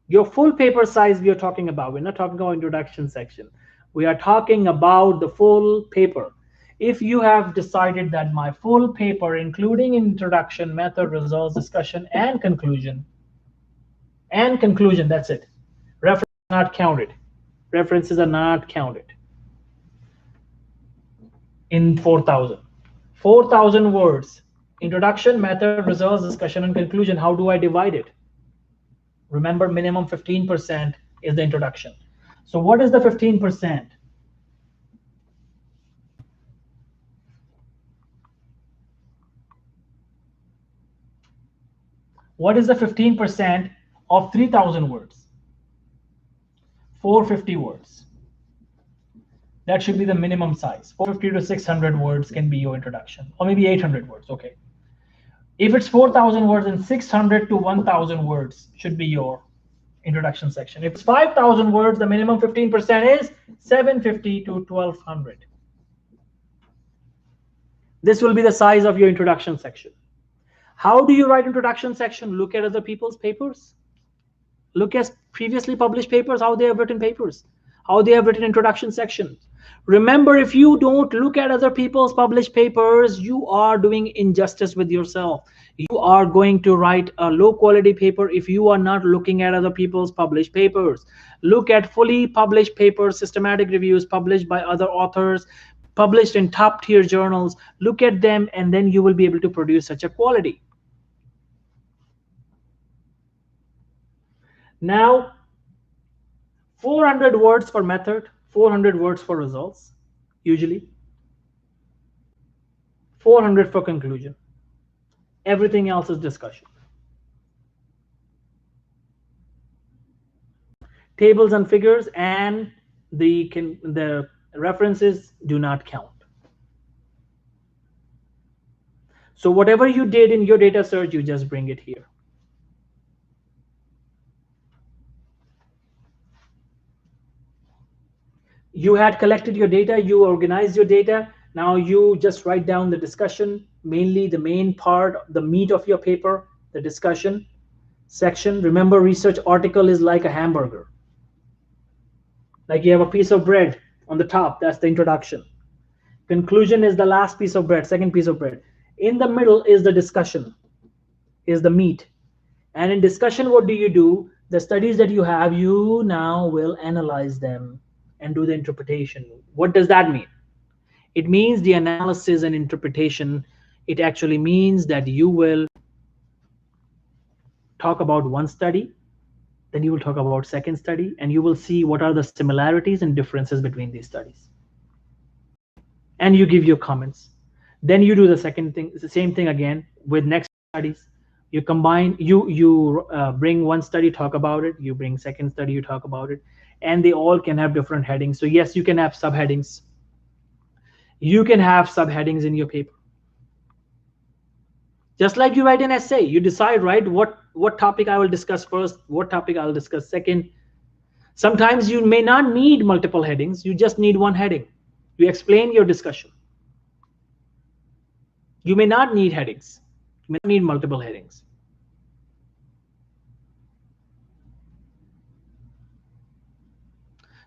your full paper size we are talking about, we're not talking about introduction section. We are talking about the full paper. If you have decided that my full paper, including introduction, method, results, discussion, and conclusion, that's it. References are not counted. References are not counted in 4,000. 4,000 words, introduction, method, results, discussion, and conclusion. How do I divide it? Remember, minimum 15% is the introduction. So what is the 15%? What is the 15% of 3,000 words? 450 words. That should be the minimum size. 450 to 600 words can be your introduction, or maybe 800 words, okay. If it's 4,000 words, then 600 to 1,000 words should be your introduction section. If it's 5,000 words, the minimum 15% is 750 to 1,200. This will be the size of your introduction section. How do you write introduction section? Look at other people's papers. Look at previously published papers, how they have written papers, how they have written introduction sections. Remember, if you don't look at other people's published papers, you are doing injustice with yourself. You are going to write a low quality paper if you are not looking at other people's published papers. Look at fully published papers, systematic reviews published by other authors, published in top tier journals. Look at them, and then you will be able to produce such a quality. Now, 400 words for method, 400 words for results, usually. 400 for conclusion. Everything else is discussion. Tables and figures and the references do not count. So whatever you did in your data search, you just bring it here. You had collected your data, you organized your data. Now you just write down the discussion, mainly the main part, the meat of your paper, the discussion section. Remember, research article is like a hamburger. Like you have a piece of bread on the top, that's the introduction. Conclusion is the last piece of bread, second piece of bread. In the middle is the discussion, is the meat. And in discussion, what do? The studies that you have, you now will analyze them and do the interpretation. What does that mean? It means the analysis and interpretation. It actually means that you will talk about one study, then you will talk about second study, and you will see what are the similarities and differences between these studies. And you give your comments. Then you do the second thing, the same thing again with next studies. You combine, you bring one study, talk about it, you bring second study, you talk about it, and they all can have different headings. So yes, you can have subheadings. You can have subheadings in your paper. Just like you write an essay, you decide, right, what topic I will discuss first, what topic I will discuss second. Sometimes you may not need multiple headings, you just need one heading. You explain your discussion. You may not need headings. You may not need multiple headings.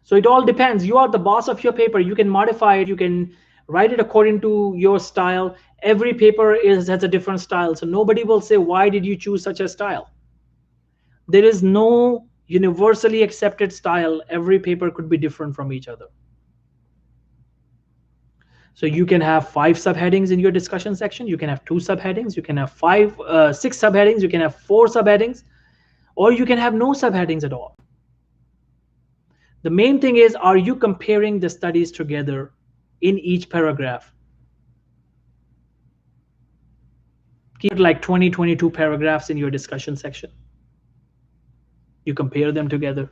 So it all depends. You are the boss of your paper. You can modify it. You can write it according to your style. Every paper has a different style. So nobody will say, why did you choose such a style? There is no universally accepted style. Every paper could be different from each other. So you can have 5 subheadings in your discussion section. You can have 2 subheadings. You can have 6 subheadings. You can have 4 subheadings, or you can have no subheadings at all. The main thing is, are you comparing the studies together in each paragraph? Keep like 20, 22 paragraphs in your discussion section. You compare them together.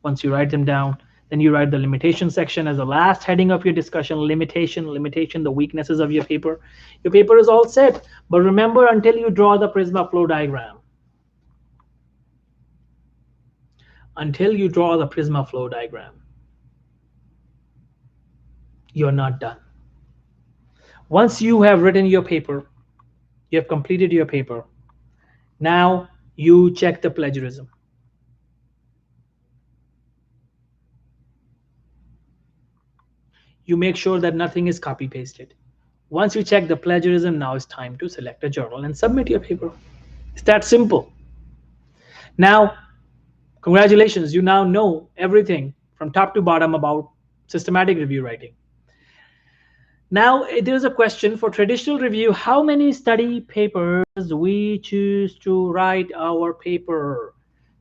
Once you write them down, then you write the limitation section as the last heading of your discussion. Limitation, the weaknesses of your paper. Your paper is all set. But remember, until you draw the Prisma flow diagram, you're not done. Once you have written your paper, you have completed your paper, now you check the plagiarism. You make sure that nothing is copy pasted. Once you check the plagiarism, now it's time to select a journal and submit your paper. It's that simple. Now, congratulations, you now know everything from top to bottom about systematic review writing. Now, there's a question for traditional review. How many study papers we choose to write our paper?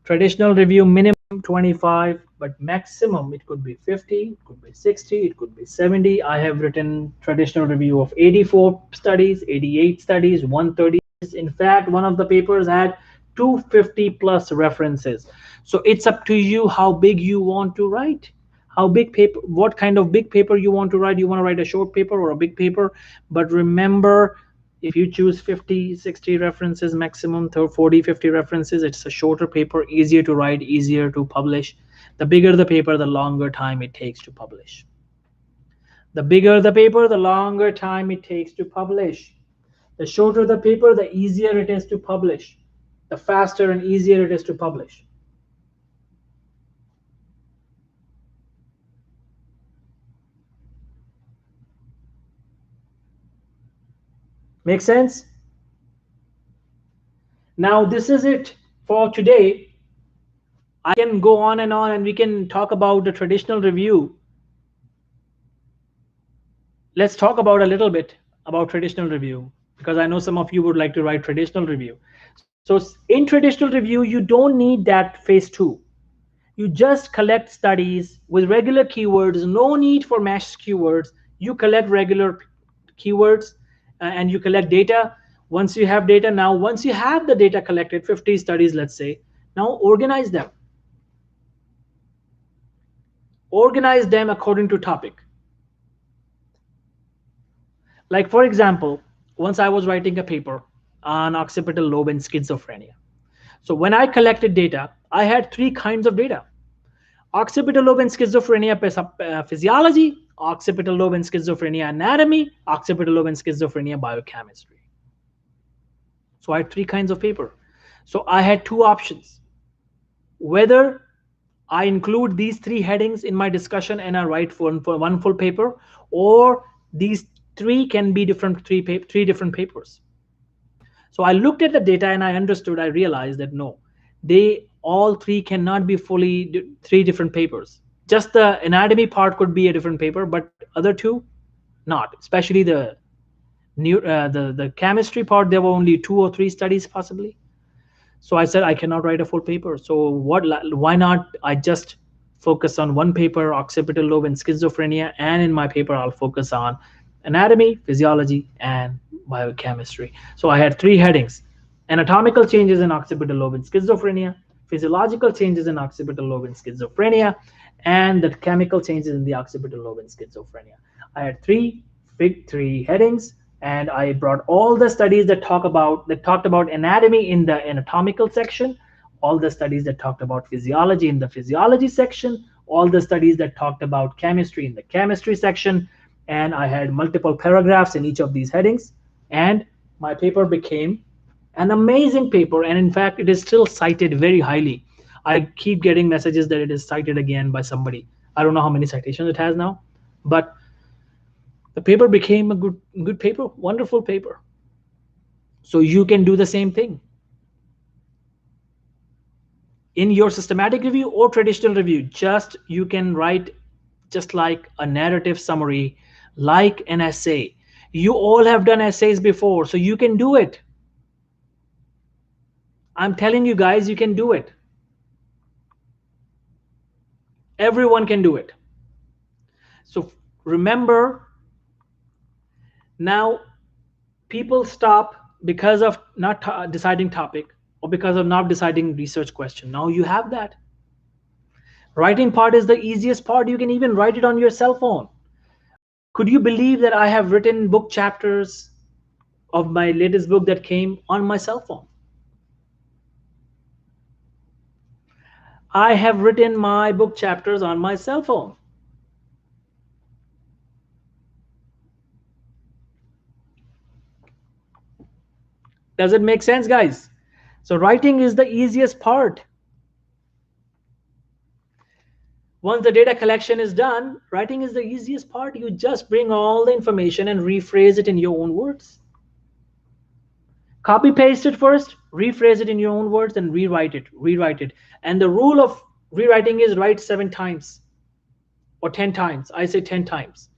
Traditional review, minimum 25, but maximum it could be 50, it could be 60, it could be 70. I have written traditional review of 84 studies, 88 studies, 130. In fact, one of the papers had 250 plus references. So it's up to you how big you want to write. How big paper, what kind of big paper you want to write. You want to write a short paper or a big paper. But remember, if you choose 50, 60 references, maximum 40, 50 references, it's a shorter paper, easier to write, easier to publish. The bigger the paper, the longer time it takes to publish. The bigger the paper, the longer time it takes to publish. The shorter the paper, the easier it is to publish. The faster and easier it is to publish. Make sense? Now, this is it for today. I can go on and we can talk about the traditional review. Let's talk about a little bit about traditional review, because I know some of you would like to write traditional review. So in traditional review, you don't need that phase 2. You just collect studies with regular keywords, no need for mashed keywords. You collect regular keywords and you collect data. Once you have data, now once you have the data collected, 50 studies, let's say, now organize them. Organize them according to topic. Like, for example, once I was writing a paper on occipital lobe and schizophrenia. So when I collected data, I had 3 kinds of data: occipital lobe and schizophrenia physiology, occipital lobe and schizophrenia anatomy, occipital lobe and schizophrenia biochemistry. So I had 3 kinds of paper. So I had 2 options: whether I include these 3 headings in my discussion and I write for one full paper, or these 3 can be different 3 different papers. So I looked at the data and I understood, I realized that no, all 3 cannot be fully 3 different papers. Just the anatomy part could be a different paper, but other 2 not. Especially the chemistry part, there were only 2 or 3 studies possibly. So I said I cannot write a full paper. So why not I just focus on one paper, occipital lobe and schizophrenia, and in my paper I'll focus on anatomy, physiology, and biochemistry. So I had 3 headings: Anatomical changes in occipital lobe in schizophrenia, physiological changes in occipital lobe in schizophrenia, and the chemical changes in the occipital lobe in schizophrenia. I had three headings, and I brought all the studies that talked about anatomy in the anatomical section, all the studies that talked about physiology in the physiology section, all the studies that talked about chemistry in the chemistry section, and I had multiple paragraphs in each of these headings, and my paper became an amazing paper, and in fact it is still cited very highly. I keep getting messages that it is cited again by somebody. I don't know how many citations it has now, but the paper became a good paper, wonderful paper. So you can do the same thing in your systematic review or traditional review. Just you can write just like a narrative summary, like an essay. You all have done essays before, so you can do it. I'm telling you guys, you can do it. Everyone can do it. So remember, now people stop because of not deciding topic or because of not deciding research question. Now you have that. Writing part is the easiest part. You can even write it on your cell phone. Could you believe that I have written book chapters of my latest book that came on my cell phone? I have written my book chapters on my cell phone. Does it make sense, guys? So writing is the easiest part. Once the data collection is done, writing is the easiest part. You just bring all the information and rephrase it in your own words. Copy paste it first, rephrase it in your own words, and rewrite it. And the rule of rewriting is write 7 times or 10 times. I say 10 times.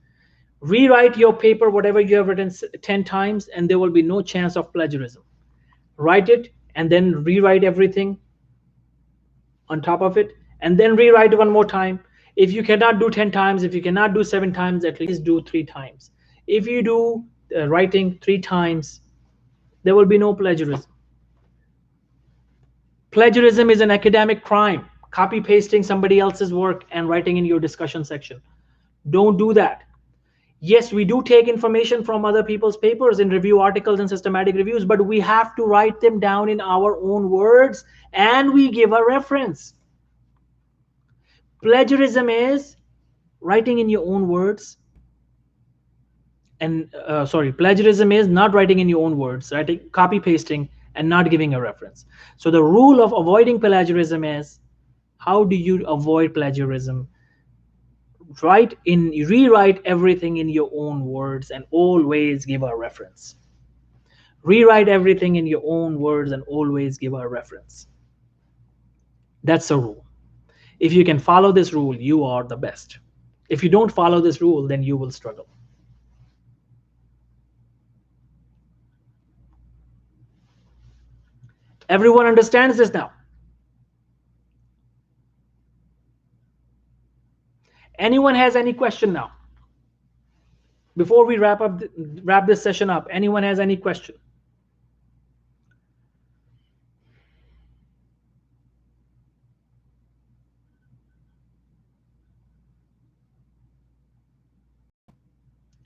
Rewrite your paper, whatever you have written 10 times, and there will be no chance of plagiarism. Write it and then rewrite everything on top of it, and then rewrite one more time. If you cannot do 10 times, if you cannot do 7 times, at least do 3 times. If you do writing 3 times, there will be no plagiarism. Plagiarism is an academic crime. Copy pasting somebody else's work and writing in your discussion section. Don't do that. Yes, we do take information from other people's papers in review articles and systematic reviews, but we have to write them down in our own words and we give a reference. Plagiarism is writing in your own words, and plagiarism is not writing in your own words, writing, copy pasting, and not giving a reference. So the rule of avoiding plagiarism is, how do you avoid plagiarism? Rewrite everything in your own words and always give a reference. Rewrite everything in your own words and always give a reference. That's a rule. If you can follow this rule, you are the best. If you don't follow this rule, then you will struggle. Everyone understands this now? Anyone has any question now? Before we wrap this session up, anyone has any question?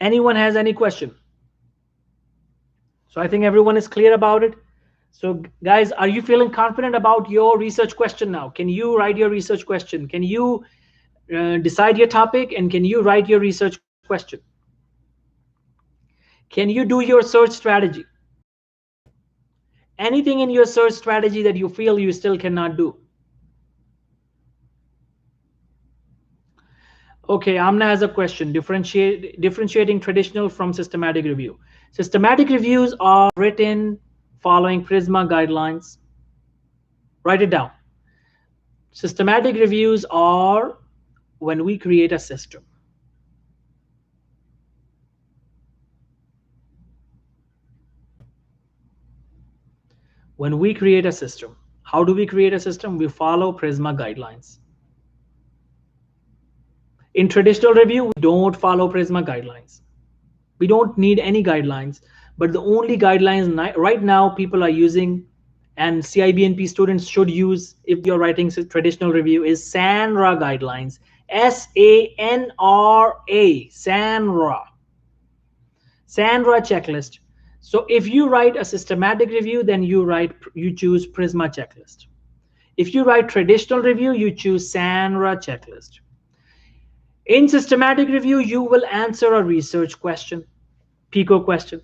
Anyone has any question? So I think everyone is clear about it. So guys, are you feeling confident about your research question now? Can you write your research question? Can you decide your topic, and can you write your research question? Can you do your search strategy? Anything in your search strategy that you feel you still cannot do? Okay, Amna has a question. Differentiating traditional from systematic review. Systematic reviews are written following PRISMA guidelines. Write it down. Systematic reviews are when we create a system. When we create a system, how do we create a system? We follow PRISMA guidelines. In traditional review, we don't follow PRISMA guidelines. We don't need any guidelines, but the only guidelines right now people are using and CIBNP students should use if you're writing traditional review is SANRA guidelines. SANRA, SANRA checklist. So if you write a systematic review, then you choose Prisma checklist. If you write traditional review, you choose SANRA checklist. In systematic review, you will answer a research question, PICO question.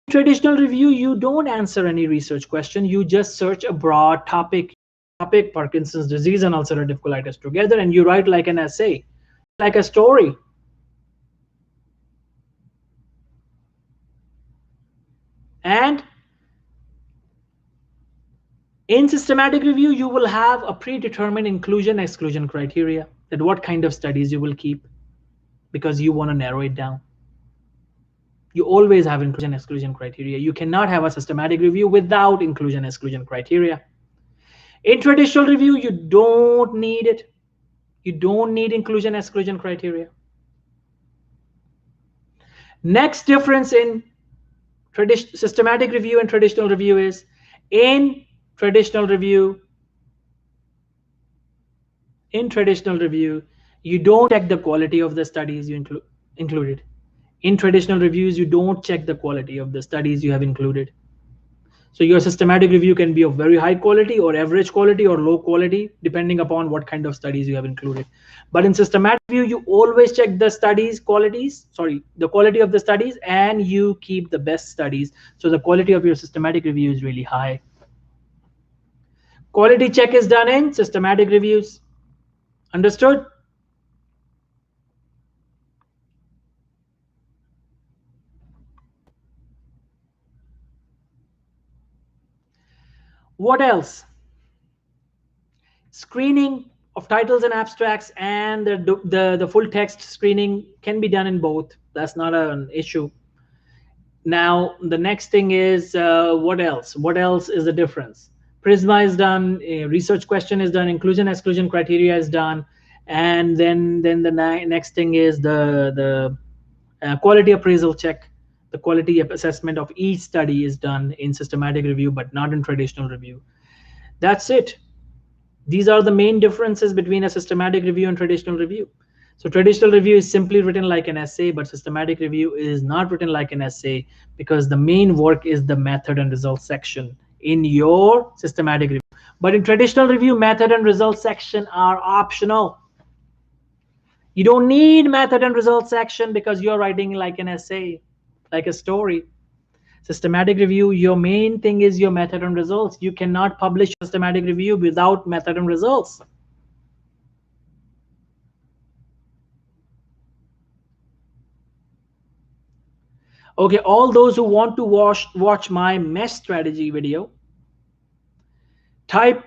In traditional review, you don't answer any research question. You just search a broad topic, Parkinson's disease and ulcerative colitis together, and you write like an essay, like a story. And in systematic review, you will have a predetermined inclusion-exclusion criteria, that what kind of studies you will keep, because you want to narrow it down. You always have inclusion-exclusion criteria. You cannot have a systematic review without inclusion-exclusion criteria. In traditional review, you don't need it. You don't need inclusion-exclusion criteria. Next difference in systematic review and traditional review is, in traditional review, you don't check the quality of the studies you included. In traditional reviews, you don't check the quality of the studies you have included. So your systematic review can be of very high quality or average quality or low quality, depending upon what kind of studies you have included. But in systematic review, you always check the the quality of the studies, and you keep the best studies. So the quality of your systematic review is really high. Quality check is done in systematic reviews. Understood? What else? Screening of titles and abstracts and the full text screening can be done in both. That's not an issue. Now, the next thing is, what else? What else is the difference? Prisma is done, a research question is done, inclusion-exclusion criteria is done, and then the next thing is the quality appraisal check. The quality assessment of each study is done in systematic review, but not in traditional review. That's it. These are the main differences between a systematic review and traditional review. So traditional review is simply written like an essay, but systematic review is not written like an essay, because the main work is the method and results section in your systematic review. But in traditional review, method and results section are optional. You don't need method and results section because you're writing like an essay, like a story. Systematic review, your main thing is your method and results. You cannot publish systematic review without method and results. Okay, all those who want to watch my mesh strategy video, type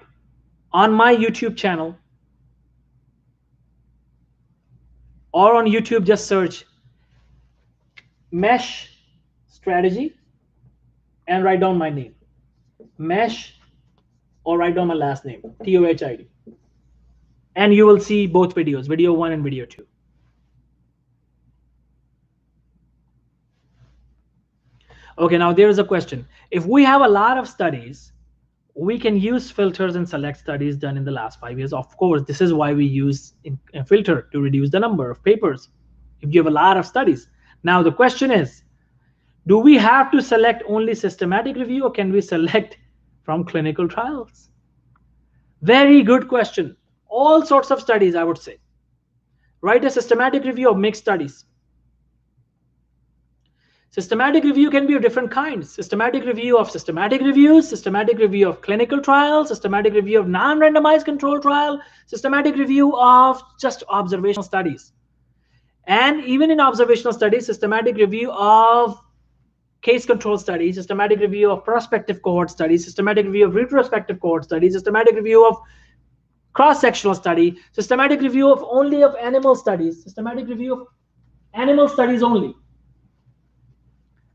on my YouTube channel, or on YouTube, just search mesh strategy and write down my name, mesh, or write down my last name, TOHID, and you will see both videos, video 1 and video 2. Okay, now there is a question. If we have a lot of studies, we can use filters and select studies done in the last 5 years. Of course, this is why we use a filter, to reduce the number of papers if you have a lot of studies. Now the question is, do we have to select only systematic review, or can we select from clinical trials? Very good question. All sorts of studies, I would say. Write a systematic review of mixed studies. Systematic review can be of different kinds. Systematic review of systematic reviews, systematic review of clinical trials, systematic review of non-randomized control trial, systematic review of just observational studies. And even in observational studies, systematic review of case control studies, systematic review of prospective cohort studies, systematic review of retrospective cohort studies, systematic review of cross-sectional study, systematic review of only of animal studies, systematic review of animal studies only.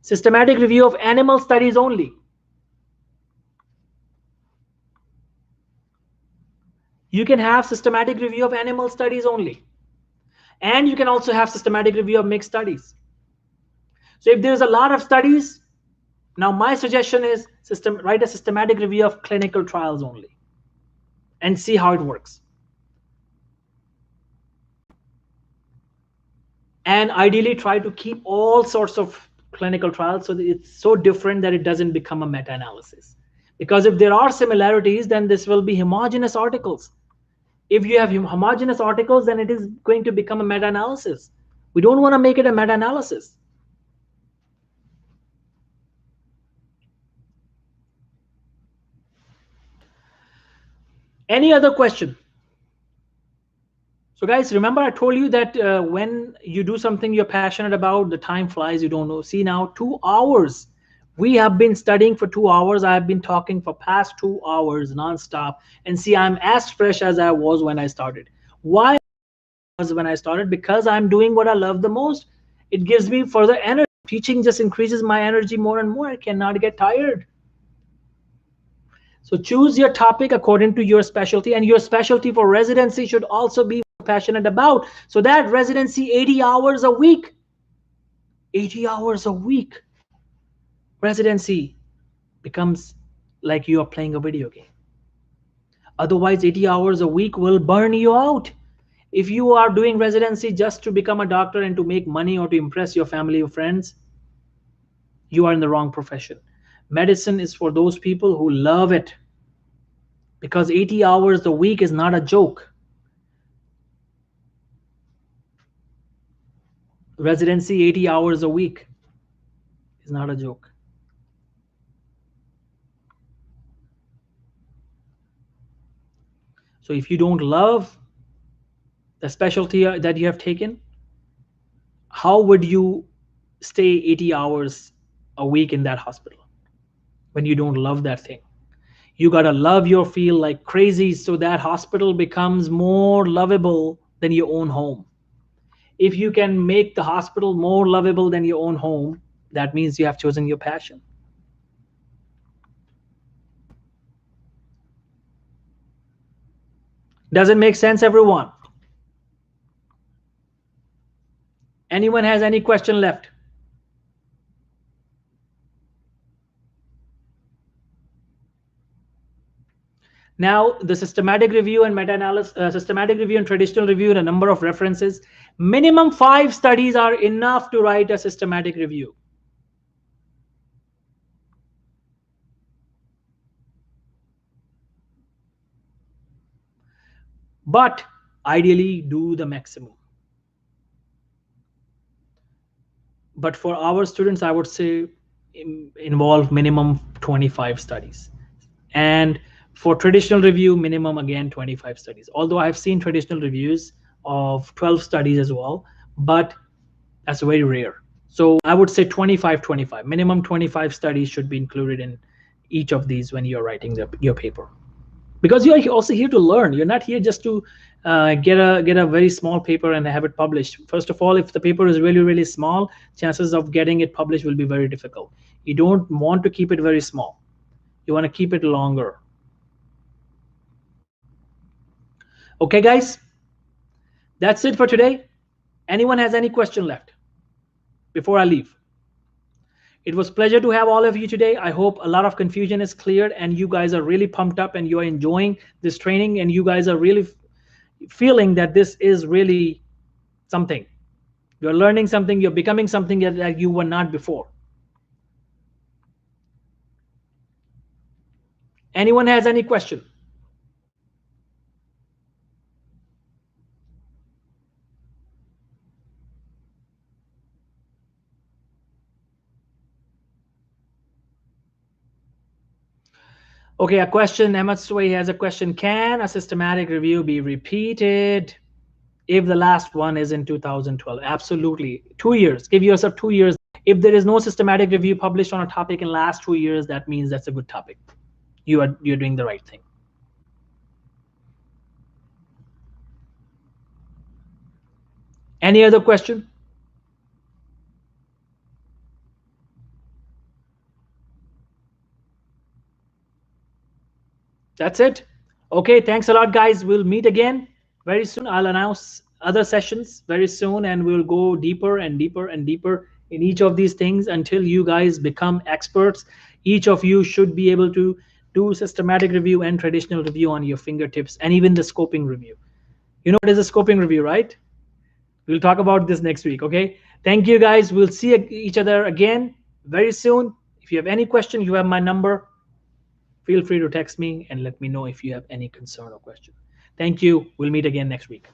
Systematic review of animal studies only. You can have systematic review of animal studies only. And you can also have systematic review of mixed studies. So if there's a lot of studies, Now, my suggestion is write a systematic review of clinical trials only and see how it works. And ideally try to keep all sorts of clinical trials so that it's so different that it doesn't become a meta-analysis. Because if there are similarities, then this will be homogeneous articles. If you have homogeneous articles, then it is going to become a meta-analysis. We don't want to make it a meta-analysis. Any other question? So guys, remember I told you that when you do something you're passionate about, the time flies, you don't know. See now, 2 hours. We have been studying for 2 hours. I've been talking for past 2 hours nonstop. And see, I'm as fresh as I was when I started. Why was when I started? Because I'm doing what I love the most. It gives me further energy. Teaching just increases my energy more and more. I cannot get tired. So choose your topic according to your specialty, and your specialty for residency should also be passionate about. So that residency 80 hours a week. 80 hours a week. Residency becomes like you are playing a video game. Otherwise, 80 hours a week will burn you out. If you are doing residency just to become a doctor and to make money or to impress your family or friends, you are in the wrong profession. Medicine is for those people who love it, because 80 hours a week is not a joke. Residency 80 hours a week is not a joke. So if you don't love the specialty that you have taken, how would you stay 80 hours a week in that hospital when you don't love that thing? You gotta love your field like crazy so that hospital becomes more lovable than your own home. If you can make the hospital more lovable than your own home, that means you have chosen your passion. Does it make sense, everyone? Anyone has any question left? Now, the systematic review and meta-analysis, systematic review and traditional review, and a number of references. Minimum 5 studies are enough to write a systematic review. But ideally, do the maximum. But for our students, I would say involve minimum 25 studies. And for traditional review, minimum again 25 studies. Although I've seen traditional reviews of 12 studies as well, but that's very rare. So I would say 25, 25. Minimum 25 studies should be included in each of these when you're writing your paper. Because you're also here to learn. You're not here just to get a very small paper and have it published. First of all, if the paper is really, really small, chances of getting it published will be very difficult. You don't want to keep it very small. You want to keep it longer. Okay, guys, that's it for today. Anyone has any question left before I leave? It was a pleasure to have all of you today. I hope a lot of confusion is cleared and you guys are really pumped up and you are enjoying this training and you guys are really feeling that this is really something. You're learning something, you're becoming something that you were not before. Anyone has any question? Okay, a question. Ahmed Sway has a question. Can a systematic review be repeated if the last one is in 2012? Absolutely. 2 years. Give yourself 2 years. If there is no systematic review published on a topic in last 2 years, that means that's a good topic. You're doing the right thing. Any other question? That's it. Okay, thanks a lot, guys. We'll meet again very soon. I'll announce other sessions very soon, and we'll go deeper and deeper and deeper in each of these things until you guys become experts. Each of you should be able to do systematic review and traditional review on your fingertips, and even the scoping review. You know what is a scoping review, right? We'll talk about this next week, okay? Thank you guys. We'll see each other again very soon. If you have any question, you have my number. Feel free to text me and let me know if you have any concern or question. Thank you. We'll meet again next week.